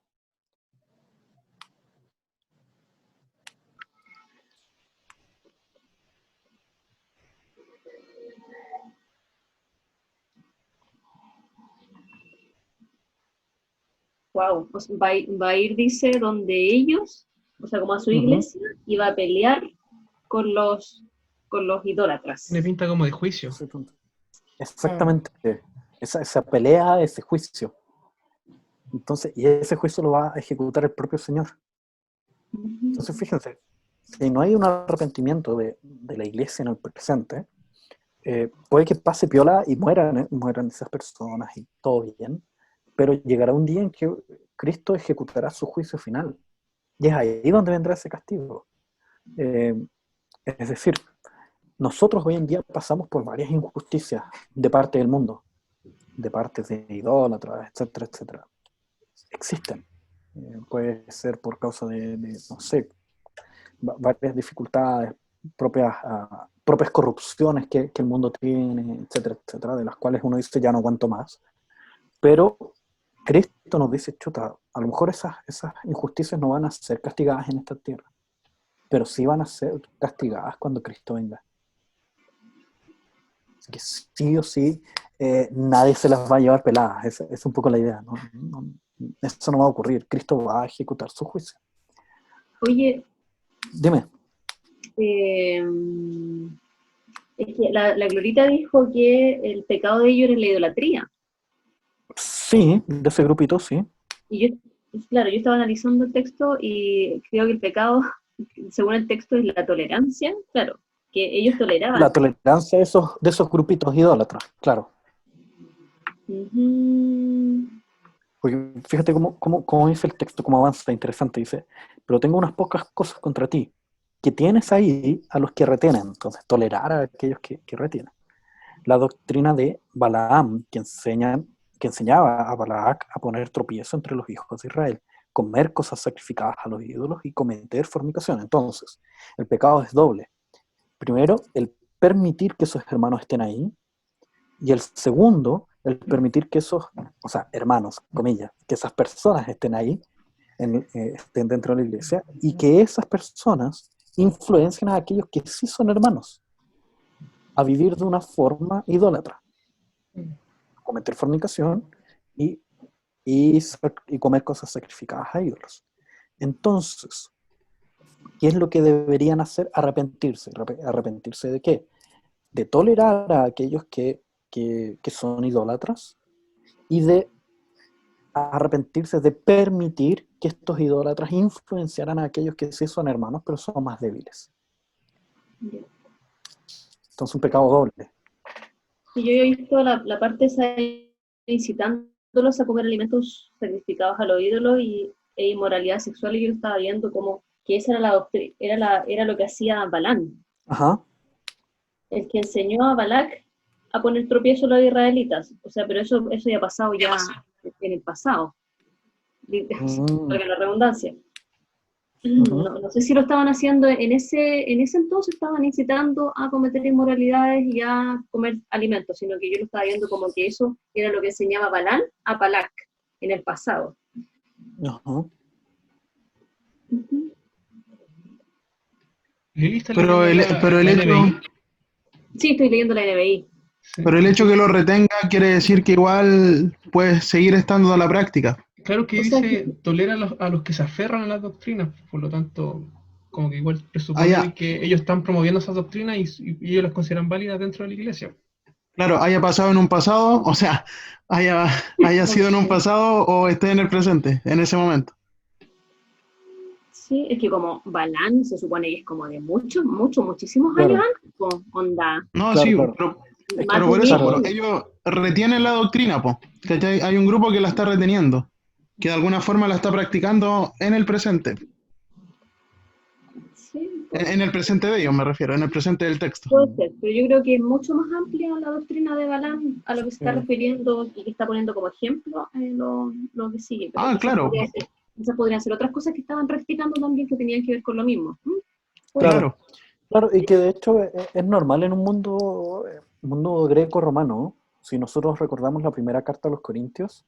Wow, o sea, va a ir, dice, donde ellos, o sea, como a su iglesia, y va a pelear con los idólatras. Tiene pinta como de juicio. Exactamente. Esa pelea, ese juicio. Entonces, y ese juicio lo va a ejecutar el propio Señor. Entonces, fíjense, si no hay un arrepentimiento de la iglesia en el presente, puede que pase piola y mueran esas personas y todo bien, pero llegará un día en que Cristo ejecutará su juicio final. Y es ahí donde vendrá ese castigo. Es decir, nosotros hoy en día pasamos por varias injusticias de parte del mundo, de parte de idólatras, etcétera, etcétera. Existen. Puede ser por causa de no sé, varias dificultades, propias corrupciones que el mundo tiene, etcétera, etcétera, de las cuales uno dice ya no aguanto más. Pero Cristo nos dice, chuta, a lo mejor esas injusticias no van a ser castigadas en esta tierra, pero sí van a ser castigadas cuando Cristo venga. Así que sí o sí, nadie se las va a llevar peladas. Esa es un poco la idea, ¿no? Eso no va a ocurrir. Cristo va a ejecutar su juicio. Oye, dime. Es que la Glorita dijo que el pecado de ellos era la idolatría. Sí, de ese grupito, sí. Y claro, yo estaba analizando el texto y creo que el pecado, según el texto, es la tolerancia, claro, que ellos toleraban. La tolerancia de esos grupitos idólatras, claro. Porque fíjate cómo dice el texto, cómo avanza, interesante, dice, pero tengo unas pocas cosas contra ti, que tienes ahí a los que retienen, entonces tolerar a aquellos que retienen. La doctrina de Balaam, que enseñaba a Balac a poner tropiezo entre los hijos de Israel, comer cosas sacrificadas a los ídolos y cometer fornicación. Entonces, el pecado es doble. Primero, el permitir que esos hermanos estén ahí, y el segundo, el permitir que esos, o sea, hermanos, comillas, que esas personas estén ahí, estén dentro de la iglesia, y que esas personas influencien a aquellos que sí son hermanos a vivir de una forma idólatra, cometer fornicación y comer cosas sacrificadas a ídolos. Entonces, ¿qué es lo que deberían hacer? Arrepentirse. ¿Arrepentirse de qué? De tolerar a aquellos que que son idólatras y de arrepentirse de permitir que estos idólatras influenciaran a aquellos que sí son hermanos, pero son más débiles. Entonces un pecado doble. Y yo he visto la parte esa de incitándolos a comer alimentos sacrificados a los ídolos e inmoralidad sexual, y yo estaba viendo como que esa era la doctrina, era lo que hacía Balán, Ajá. el que enseñó a Balac a poner tropiezo a los israelitas. O sea, pero eso ya ha pasado ya en el pasado. Para la redundancia. No sé si lo estaban haciendo en ese entonces, estaban incitando a cometer inmoralidades y a comer alimentos, sino que yo lo estaba viendo como que eso era lo que enseñaba Balán a Balac en el pasado. Ajá. Lili está Pero leyendo pero el la hecho, NBI. Sí, estoy leyendo la NBI. Sí. pero el hecho que lo retenga quiere decir que igual puede seguir estando en la práctica. Claro que O sea, dice, tolera a los que se aferran a las doctrinas, por lo tanto, como que igual Ah, presupone ya. que ellos están promoviendo esas doctrinas y ellos las consideran válidas dentro de la iglesia. Claro, haya pasado en un pasado, o sea, haya sido en un pasado o esté en el presente, en ese momento. Sí, es que como Balán se supone que es como de muchísimos Claro. años antes, po, onda. No, Claro, sí, claro. Más pero de por eso 1000 años. ellos retienen la doctrina, po, ¿cachai? Hay un grupo que la está reteniendo, que de alguna forma la está practicando en el presente. Sí, En el presente de ellos me refiero, en el presente del texto. puede ser, pero yo creo que es mucho más amplia la doctrina de Balán a lo que se está refiriendo y que está poniendo como ejemplo lo que sigue. Pero Ah, quizás claro, quizás podrían ser otras cosas que estaban practicando también que tenían que ver con lo mismo. Claro. claro. Claro, y que de hecho es normal en un mundo greco-romano. Si nosotros recordamos la primera carta a los Corintios,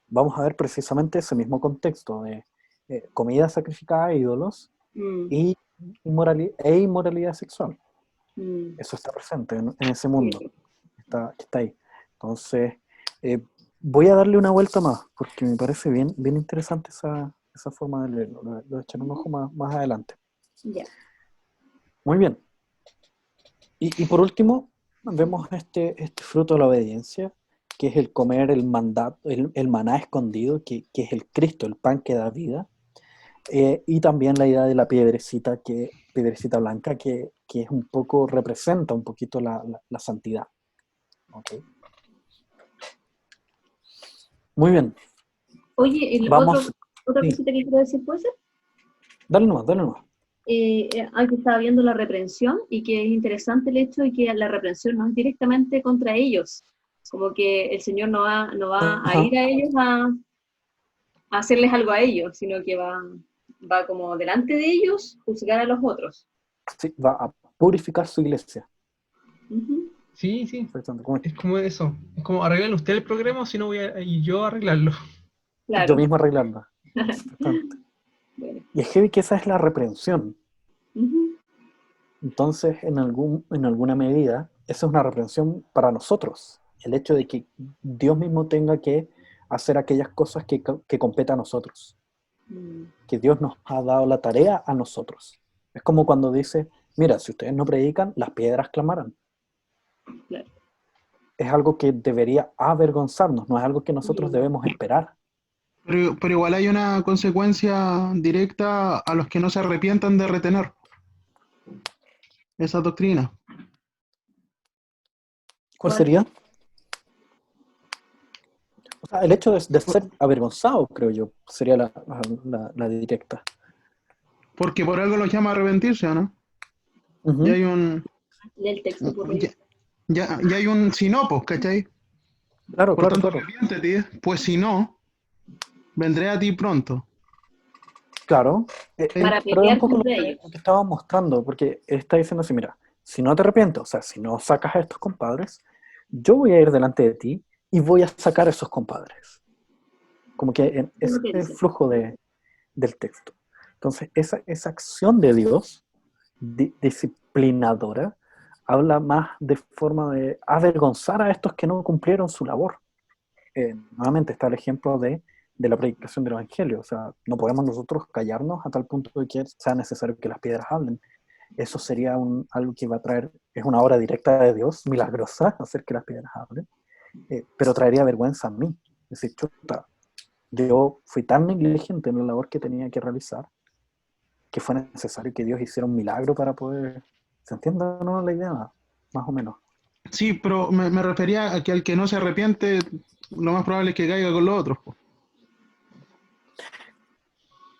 vamos a ver precisamente ese mismo contexto de comida sacrificada a ídolos Mm, y inmoralidad sexual. mm, Eso está presente en ese mundo, sí. que está ahí. Entonces, voy a darle una vuelta más, porque me parece bien interesante esa forma de leerlo. Lo voy a echar un ojo más adelante. Ya. Muy bien. Y por último, vemos este fruto de la obediencia, que es el comer el mandato, el maná escondido, que es el Cristo, el pan que da vida. Y también la idea de la piedrecita blanca, que es un poco, representa un poquito la santidad. ¿Okay? Muy bien. Oye, Vamos. otra Sí. cosita que quiero decir, ¿puede ser? Dale nomás. Que estaba viendo la reprensión y que es interesante el hecho de que la reprensión no es directamente contra ellos, como que el Señor no va a Ajá. ir a ellos a hacerles algo a ellos, sino que va como delante de ellos juzgar a los otros. Sí, va a purificar su iglesia. Ujú. Sí, es como eso. Es como arreglen usted el programa, si no voy a ir yo a arreglarlo. Claro. Yo mismo arreglarla. Exactamente. Bueno. Y es heavy que esa es la reprensión. Ujú. Entonces, en alguna medida, esa es una reprensión para nosotros. El hecho de que Dios mismo tenga que hacer aquellas cosas que competen a nosotros. Que Dios nos ha dado la tarea a nosotros. Es como cuando dice, mira, si ustedes no predican, las piedras clamarán. Claro. Es algo que debería avergonzarnos, no es algo que nosotros debemos esperar. Pero igual hay una consecuencia directa a los que no se arrepientan de retener esa doctrina. ¿Cuál sería? O sea, el hecho de ser avergonzado, creo yo, sería la directa. Porque por algo los llama a arrepentirse, ¿o no? Uh-huh. Ya hay un... Lee el texto, por favor. Ya hay un si no, pues, ¿cachai? Claro. Por tanto, arrepiéntete, pues si no, vendré a ti pronto. Claro, Para pero es un pelear poco contra ellos. lo que estaba mostrando, porque está diciendo así, mira, si no te arrepientes, o sea, si no sacas a estos compadres, yo voy a ir delante de ti y voy a sacar a esos compadres. Como que ese es el flujo del texto. Entonces, esa acción de Dios, disciplinadora, habla más de forma de avergonzar a estos que no cumplieron su labor. Nuevamente está el ejemplo de la predicación del Evangelio. O sea, no podemos nosotros callarnos a tal punto de que sea necesario que las piedras hablen. eso sería algo que va a traer, es una obra directa de Dios, milagrosa, hacer que las piedras hablen, pero traería vergüenza a mí. Es decir, chuta, yo fui tan negligente en la labor que tenía que realizar, que fue necesario que Dios hiciera un milagro para poder... ¿Se entiende o no la idea? Más o menos. Sí, pero me refería a que al que no se arrepiente, lo más probable es que caiga con los otros, po.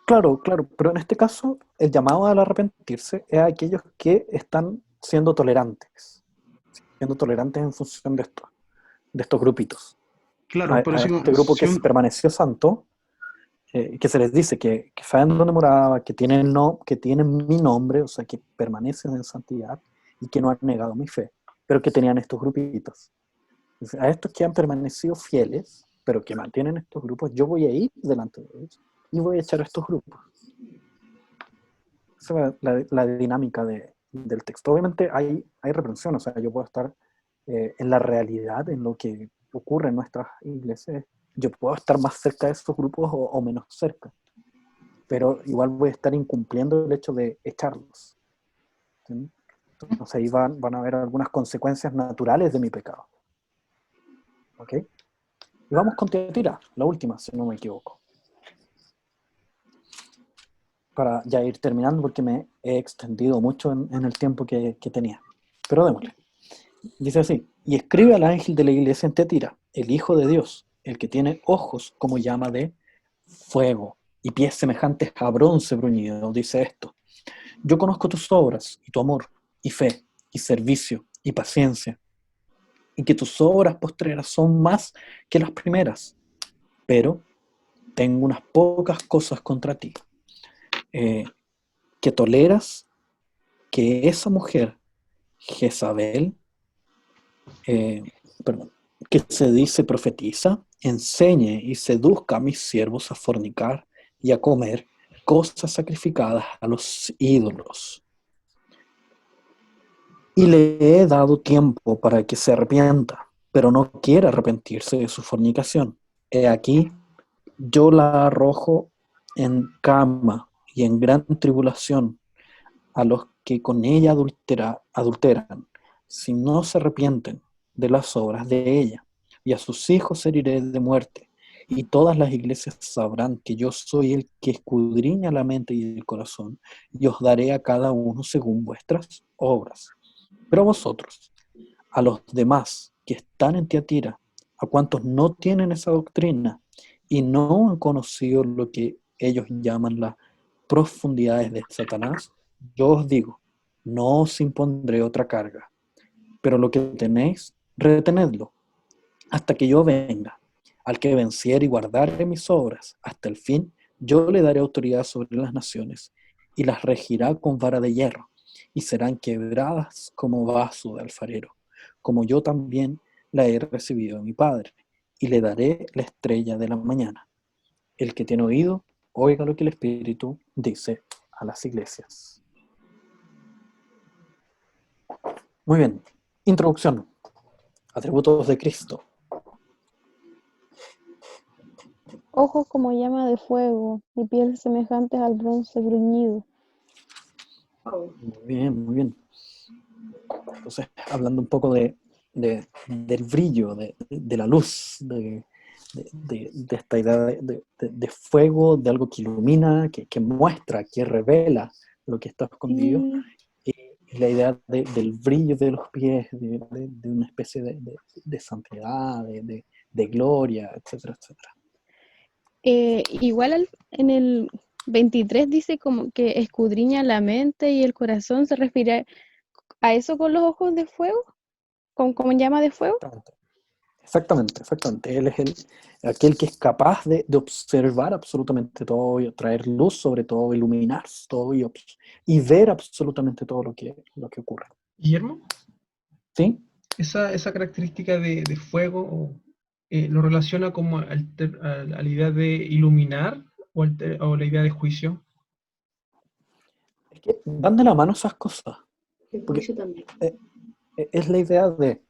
Claro, claro, pero en este caso el llamado al arrepentirse es a aquellos que están siendo tolerantes en función de estos grupitos. Claro, pero A si, este grupo si que un- permaneció santo, que se les dice que saben dónde moraba, que tienen mi nombre, o sea, que permanecen en santidad y que no han negado mi fe, pero que tenían estos grupitos. Entonces, a estos que han permanecido fieles, pero que mantienen estos grupos, yo voy a ir delante de ellos y voy a echar a estos grupos. Esa es la dinámica del texto. Obviamente hay reprensión, o sea, yo puedo estar en la realidad, en lo que ocurre en nuestras iglesias, yo puedo estar más cerca de estos grupos o menos cerca, pero igual voy a estar incumpliendo el hecho de echarlos. ¿Sí? Entonces ahí van a haber algunas consecuencias naturales de mi pecado. ¿Ok? Y vamos con Tiatira, la última, si no me equivoco. Para ya ir terminando, porque me he extendido mucho en el tiempo que tenía. Pero démosle. Dice así: y escribe al ángel de la iglesia en Tiatira, el Hijo de Dios, el que tiene ojos como llama de fuego y pies semejantes a bronce bruñido, dice esto: yo conozco tus obras y tu amor y fe y servicio y paciencia, y que tus obras postreras son más que las primeras, pero tengo unas pocas cosas contra ti, que toleras que esa mujer, Jezabel, que se dice profetiza, enseñe y seduzca a mis siervos a fornicar y a comer cosas sacrificadas a los ídolos. Y le he dado tiempo para que se arrepienta, pero no quiere arrepentirse de su fornicación. He aquí, yo la arrojo en cama y en gran tribulación a los que con ella adulteran, si no se arrepienten de las obras de ella, y a sus hijos heriré de muerte, y todas las iglesias sabrán que yo soy el que escudriña la mente y el corazón, y os daré a cada uno según vuestras obras. Pero vosotros, a los demás que están en Tiatira, a cuantos no tienen esa doctrina y no han conocido lo que ellos llaman las profundidades de Satanás, yo os digo, no os impondré otra carga, pero lo que tenéis, retenedlo, hasta que yo venga. Al que venciere y guardare mis obras hasta el fin, yo le daré autoridad sobre las naciones, y las regirá con vara de hierro, y serán quebradas como vaso de alfarero, como yo también la he recibido de mi Padre, y le daré la estrella de la mañana. El que tiene oído, oiga lo que el Espíritu dice a las iglesias. Muy bien. Introducción. Atributos de Cristo. Ojos como llama de fuego y piel semejantes al bronce bruñido. Muy bien, muy bien. Entonces, hablando un poco del brillo, de la luz, de esta idea de fuego, de algo que ilumina, que muestra, que revela lo que está escondido, y la idea del brillo de los pies, de una especie de santidad, de gloria, etcétera, etcétera. Igual en el 23 dice como que escudriña la mente y el corazón. ¿Se refiere a eso con los ojos de fuego? ¿Con llama de fuego? Exactamente. Él es aquel que es capaz de observar absolutamente todo, y traer luz sobre todo, iluminar todo y ver absolutamente todo lo que ocurre. Guillermo, ¿Sí? esa característica de fuego lo relaciona como a la idea de iluminar o la idea de juicio. Es que van de la mano esas cosas. El Porque juicio también. es la idea de,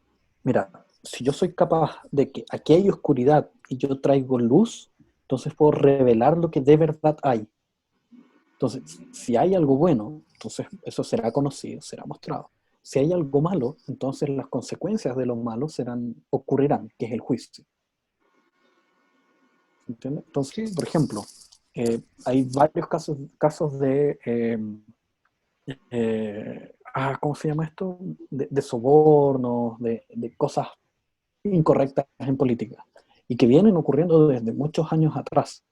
mira, si yo soy capaz de que aquí hay oscuridad y yo traigo luz, entonces puedo revelar lo que de verdad hay. Entonces, si hay algo bueno, entonces eso será conocido, será mostrado. Si hay algo malo, entonces las consecuencias de lo malo ocurrirán, que es el juicio. ¿Entiendes? Entonces, Sí. por ejemplo, hay varios casos de, ¿cómo se llama esto? De sobornos, de cosas incorrectas en política, y que vienen ocurriendo desde muchos años atrás.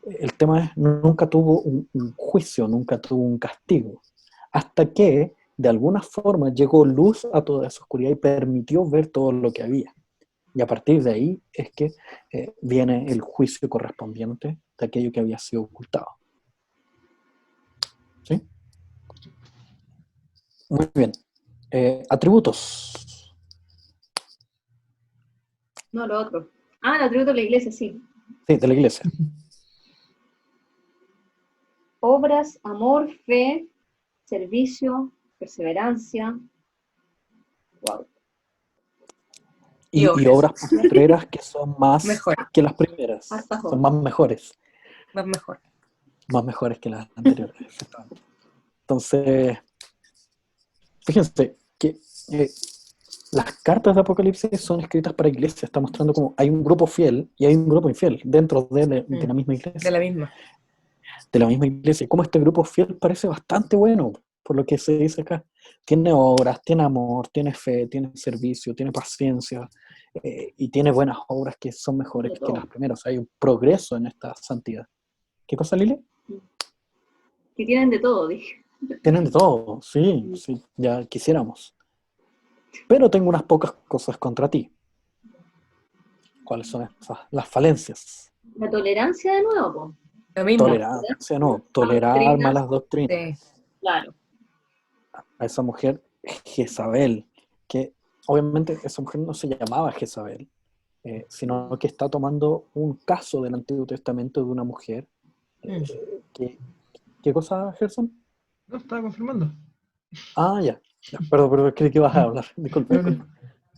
El tema es, nunca tuvo un juicio, nunca tuvo un castigo, hasta que de alguna forma llegó luz a toda esa oscuridad y permitió ver todo lo que había. Y a partir de ahí es que viene el juicio correspondiente de aquello que había sido ocultado. ¿Sí? Muy bien. Atributos. No, lo otro. Ah, el atributo de la iglesia, sí. Sí, de la iglesia. Obras, amor, fe, servicio, perseverancia. Wow. Y obras postreras que son más Mejor. que las primeras. Hartas Son más mejores. Más mejor. Más mejores que las anteriores. Entonces, fíjense que las cartas de Apocalipsis son escritas para iglesias. Está mostrando como hay un grupo fiel y hay un grupo infiel dentro de la misma iglesia. De la misma. De la misma iglesia. Y como este grupo fiel parece bastante bueno, por lo que se dice acá. Tiene obras, tiene amor, tiene fe, tiene servicio, tiene paciencia, y tiene buenas obras que son mejores que las primeras. O sea, hay un progreso en esta santidad. ¿Qué cosa, Lili? Que tienen de todo, dije. Tienen de todo, sí, ya quisiéramos. Pero tengo unas pocas cosas contra ti. ¿Cuáles son esas? Las falencias. La tolerancia de nuevo, po. Lo mismo. Tolerancia, no. Tolerar Doctrinas. malas doctrinas. Sí. Claro. A esa mujer Jezabel, que obviamente esa mujer no se llamaba Jezabel, sino que está tomando un caso del Antiguo Testamento de una mujer. ¿Qué cosa, Gerson? No, estaba confirmando. Ah, ya. Perdón, creí que ibas a hablar. Disculpe.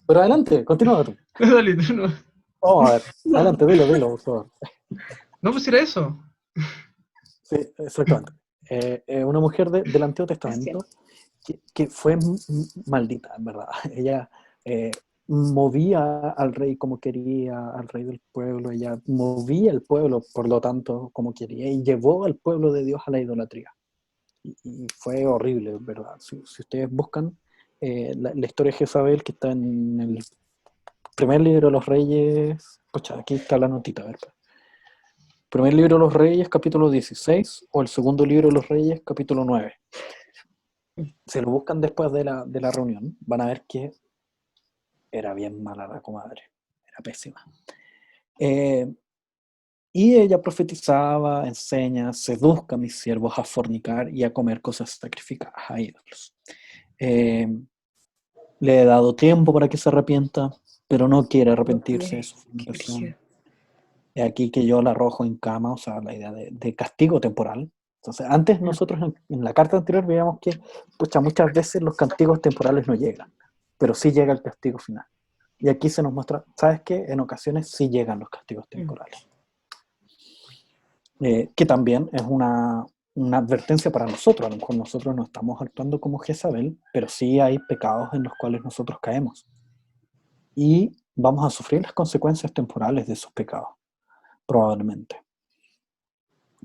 Pero adelante, continúa tú. Dale, tú no. Vamos a ver. Adelante, dilo, por favor. No, pues era eso. Sí, exactamente. Una mujer del Antiguo Testamento que fue maldita, en verdad. Ella movía al rey como quería, al rey del pueblo. Ella movía el pueblo, por lo tanto, como quería, y llevó al pueblo de Dios a la idolatría. Y fue horrible, ¿verdad? Si ustedes buscan la historia de Jezabel, que está en el primer libro de los Reyes, pucha, aquí está la notita, a ver. Primer libro de los Reyes, capítulo 16, o el segundo libro de los Reyes, capítulo 9. Si lo buscan después de la reunión, van a ver que era bien mala la comadre, era pésima. Y ella profetizaba, enseña, seduzca a mis siervos a fornicar y a comer cosas sacrificadas a ídolos. Le he dado tiempo para que se arrepienta, pero no quiere arrepentirse de su fornicación. Es aquí que yo la arrojo en cama, o sea, la idea de castigo temporal. Entonces, antes nosotros en la carta anterior veíamos que muchas veces los castigos temporales no llegan, pero sí llega el castigo final. Y aquí se nos muestra, ¿sabes qué? En ocasiones sí llegan los castigos temporales. Que también es una advertencia para nosotros. A lo mejor nosotros no estamos actuando como Jezabel, pero sí hay pecados en los cuales nosotros caemos. Y vamos a sufrir las consecuencias temporales de esos pecados, probablemente.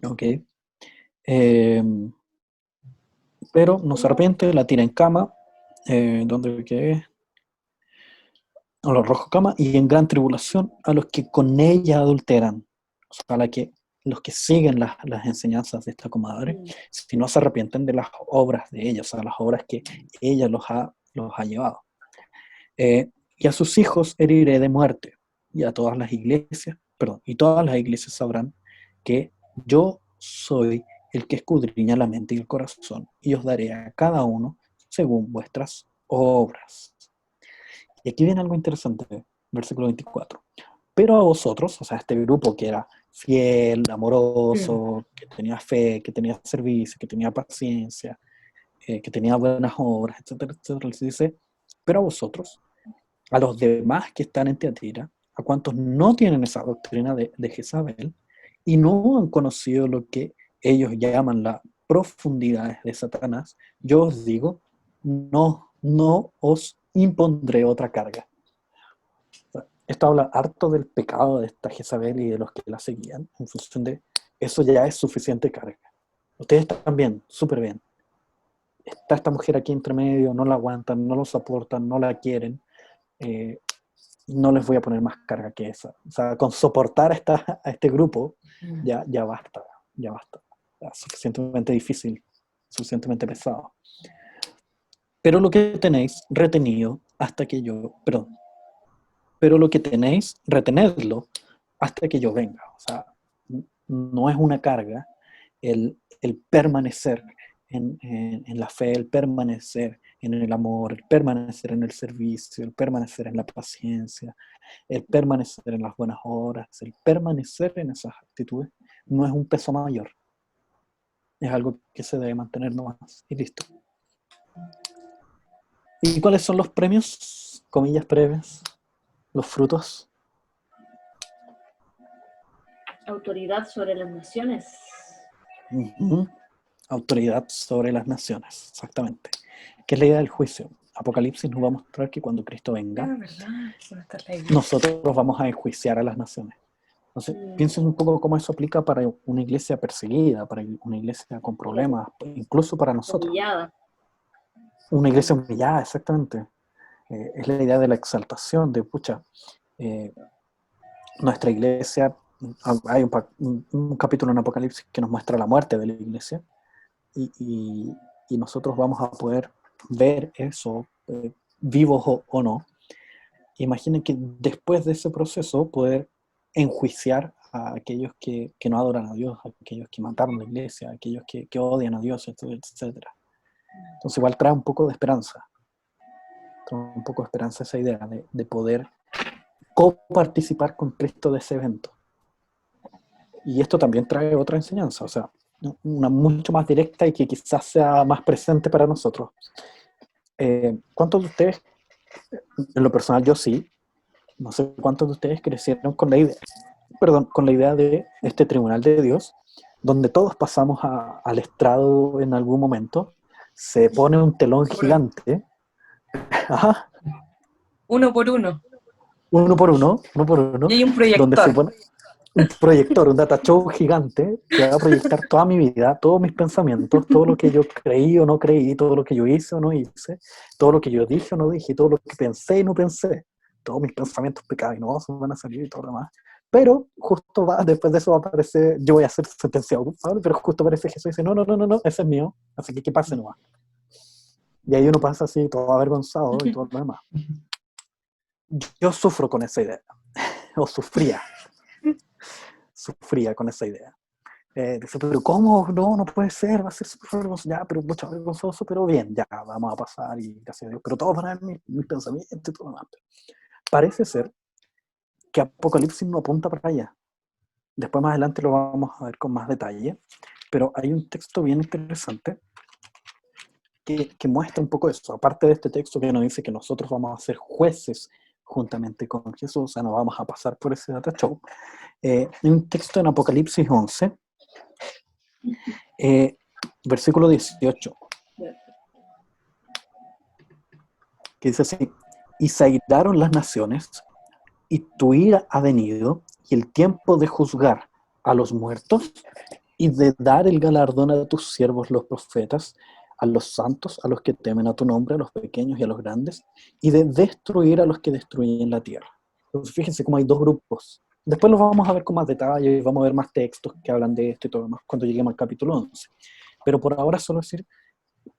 ¿Ok? Pero no se arrepiente, la tira en cama, donde quede, o lo arroja cama, y en gran tribulación a los que con ella adulteran, o sea, los que siguen las enseñanzas de esta comadre, si no se arrepienten de las obras de ella, o sea, las obras que ella los ha llevado. Y a sus hijos heriré de muerte, y a todas las iglesias, y todas las iglesias sabrán que yo soy el que escudriña la mente y el corazón, y os daré a cada uno según vuestras obras. Y aquí viene algo interesante, versículo 24. Pero a vosotros, o sea, este grupo que era fiel, amoroso, que tenía fe, que tenía servicio, que tenía paciencia, que tenía buenas obras, etcétera, etcétera, les dice, pero a vosotros, a los demás que están en Tiatira, a cuantos no tienen esa doctrina de Jezabel, y no han conocido lo que ellos llaman la profundidades de Satanás, yo os digo, no os impondré otra carga. Esto habla harto del pecado de esta Jezabel y de los que la seguían, en función de eso ya es suficiente carga. Ustedes están bien, súper bien. Está esta mujer aquí entre medio, no la aguantan, no lo soportan, no la quieren. No les voy a poner más carga que esa. O sea, con soportar a este grupo, ya basta, ya basta. Es suficientemente difícil, suficientemente pesado. Pero lo que tenéis retenido hasta que yo, perdón, pero lo que tenéis, retenedlo hasta que yo venga. O sea, no es una carga el permanecer en la fe, el permanecer en el amor, el permanecer en el servicio, el permanecer en la paciencia, el permanecer en las buenas obras, el permanecer en esas actitudes, no es un peso mayor. Es algo que se debe mantener nomás. Y listo. ¿Y cuáles son los premios? Comillas breves. Los frutos. Autoridad sobre las naciones. Uh-huh. Autoridad sobre las naciones, exactamente. ¿Qué es la idea del juicio? Apocalipsis nos va a mostrar que cuando Cristo venga, nosotros vamos a enjuiciar a las naciones. Entonces, piensen un poco cómo eso aplica para una iglesia perseguida, para una iglesia con problemas, incluso para nosotros. Humillada. Una iglesia humillada, exactamente. Es la idea de la exaltación, de pucha, nuestra iglesia, hay un capítulo en Apocalipsis que nos muestra la muerte de la iglesia, y nosotros vamos a poder ver eso, vivos o no. Imaginen que después de ese proceso poder enjuiciar a aquellos que no adoran a Dios, a aquellos que mataron la iglesia, a aquellos que odian a Dios, etc. Entonces igual trae un poco de esperanza. Trae un poco de esperanza esa idea de poder coparticipar con Cristo de ese evento. Y esto también trae otra enseñanza, o sea, una mucho más directa y que quizás sea más presente para nosotros. ¿Cuántos de ustedes, en lo personal yo sí, no sé cuántos de ustedes crecieron con la idea de este tribunal de Dios, donde todos pasamos al estrado en algún momento, se pone un telón gigante, ajá, Uno por uno. uno por uno, Y hay un proyector. donde se pone un proyector, un data show gigante que va a proyectar toda mi vida, todos mis pensamientos, todo lo que yo creí o no creí, todo lo que yo hice o no hice, todo lo que yo dije o no dije, todo lo que pensé y no pensé, todos mis pensamientos pecaminosos van a salir y todo lo demás. Pero justo después de eso va a aparecer, yo voy a ser sentenciado culpable, pero justo aparece Jesús y dice, no, ese es mío, así que pase nomás. Y ahí uno pasa así, todo avergonzado y todo lo demás. Yo sufro con esa idea, o sufría con esa idea. Dice, pero ¿cómo? No puede ser, va a ser súper vergonzoso, ya, pero mucho vergonzoso, pero bien, ya, vamos a pasar y gracias a Dios, pero todos van a ver mis pensamientos y todo lo demás. Parece ser que Apocalipsis no apunta para allá. Después más adelante lo vamos a ver con más detalle, pero hay un texto bien interesante que muestra un poco eso, aparte de este texto que nos dice que nosotros vamos a ser jueces juntamente con Jesús, o sea, no vamos a pasar por ese data show. Hay un texto en Apocalipsis 11, versículo 18, que dice así, y se airaron las naciones, y tu ira ha venido, y el tiempo de juzgar a los muertos, y de dar el galardón a tus siervos los profetas, a los santos, a los que temen a tu nombre, a los pequeños y a los grandes, y de destruir a los que destruyen la tierra. Entonces fíjense cómo hay dos grupos. Después los vamos a ver con más detalle, y vamos a ver más textos que hablan de esto y todo lo demás cuando lleguemos al capítulo 11. Pero por ahora solo decir,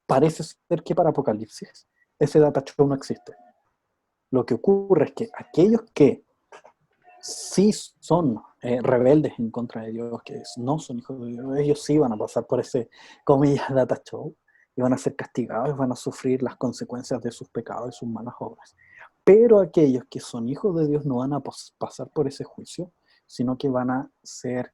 parece ser que para Apocalipsis ese data show no existe. Lo que ocurre es que aquellos que sí son rebeldes en contra de Dios, que no son hijos de Dios, ellos sí van a pasar por ese, comillas, data show, y van a ser castigados, van a sufrir las consecuencias de sus pecados y sus malas obras. Pero aquellos que son hijos de Dios no van a pasar por ese juicio, sino que van a ser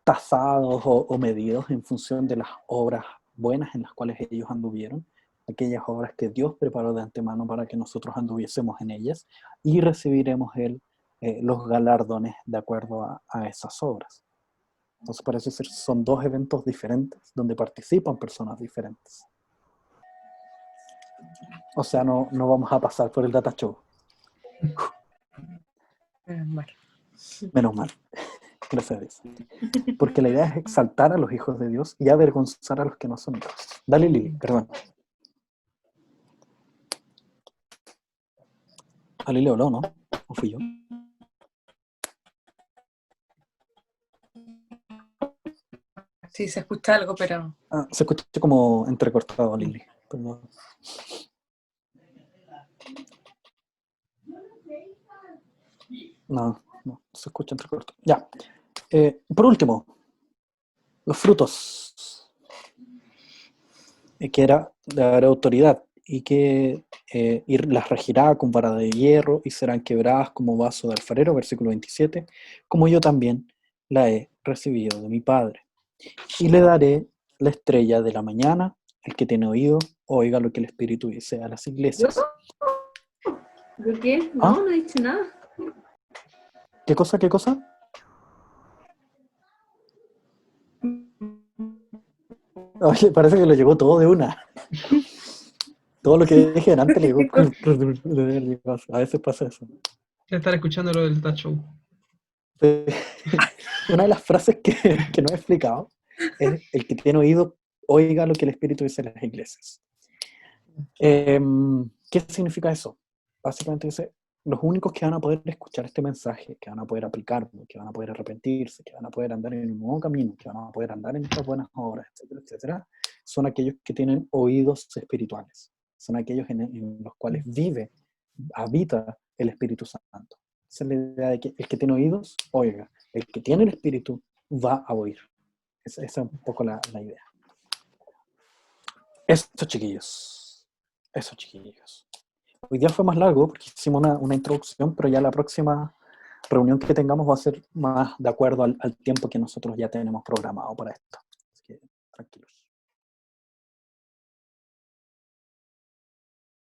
tasados o medidos en función de las obras buenas en las cuales ellos anduvieron, aquellas obras que Dios preparó de antemano para que nosotros anduviésemos en ellas, y recibiremos los galardones de acuerdo a esas obras. Entonces parece ser son dos eventos diferentes donde participan personas diferentes. O sea, no vamos a pasar por el data show. Menos mal. Menos mal. Gracias a Dios. Porque la idea es exaltar a los hijos de Dios y avergonzar a los que no son hijos. Dale, Lili, perdón. A Lili habló, ¿no? ¿O fui yo? Sí, se escucha algo, pero... Ah, se escucha como entrecortado, Lili. Perdón. No, se escucha entrecortado. Ya. Por último, los frutos. Que era de haber autoridad y que y las regirá con vara de hierro y serán quebradas como vaso de alfarero, versículo 27, como yo también la he recibido de mi Padre. Y le daré la estrella de la mañana. El que tiene oído, oiga lo que el Espíritu dice a las iglesias. ¿Yo qué? No, ¿Ah? no he dicho nada. ¿Qué cosa? ¿Qué cosa? Oye, parece que lo llegó todo de una. Todo lo que dije antes le llegó. A veces pasa eso. Ya estar escuchando lo del Touch Show. Una de las frases que no he explicado es: el que tiene oído, oiga lo que el Espíritu dice a las iglesias. ¿Qué significa eso? Básicamente dice, los únicos que van a poder escuchar este mensaje, que van a poder aplicarlo, que van a poder arrepentirse, que van a poder andar en un nuevo camino, que van a poder andar en estas buenas obras, etcétera, etcétera, son aquellos que tienen oídos espirituales. Son aquellos en los cuales habita el Espíritu Santo. Esa es la idea de que el que tiene oídos, oiga. El que tiene el Espíritu va a oír. Esa es un poco la idea. Eso, chiquillos. Eso, chiquillos. Hoy día fue más largo porque hicimos una introducción, pero ya la próxima reunión que tengamos va a ser más de acuerdo al tiempo que nosotros ya tenemos programado para esto. Así que tranquilo.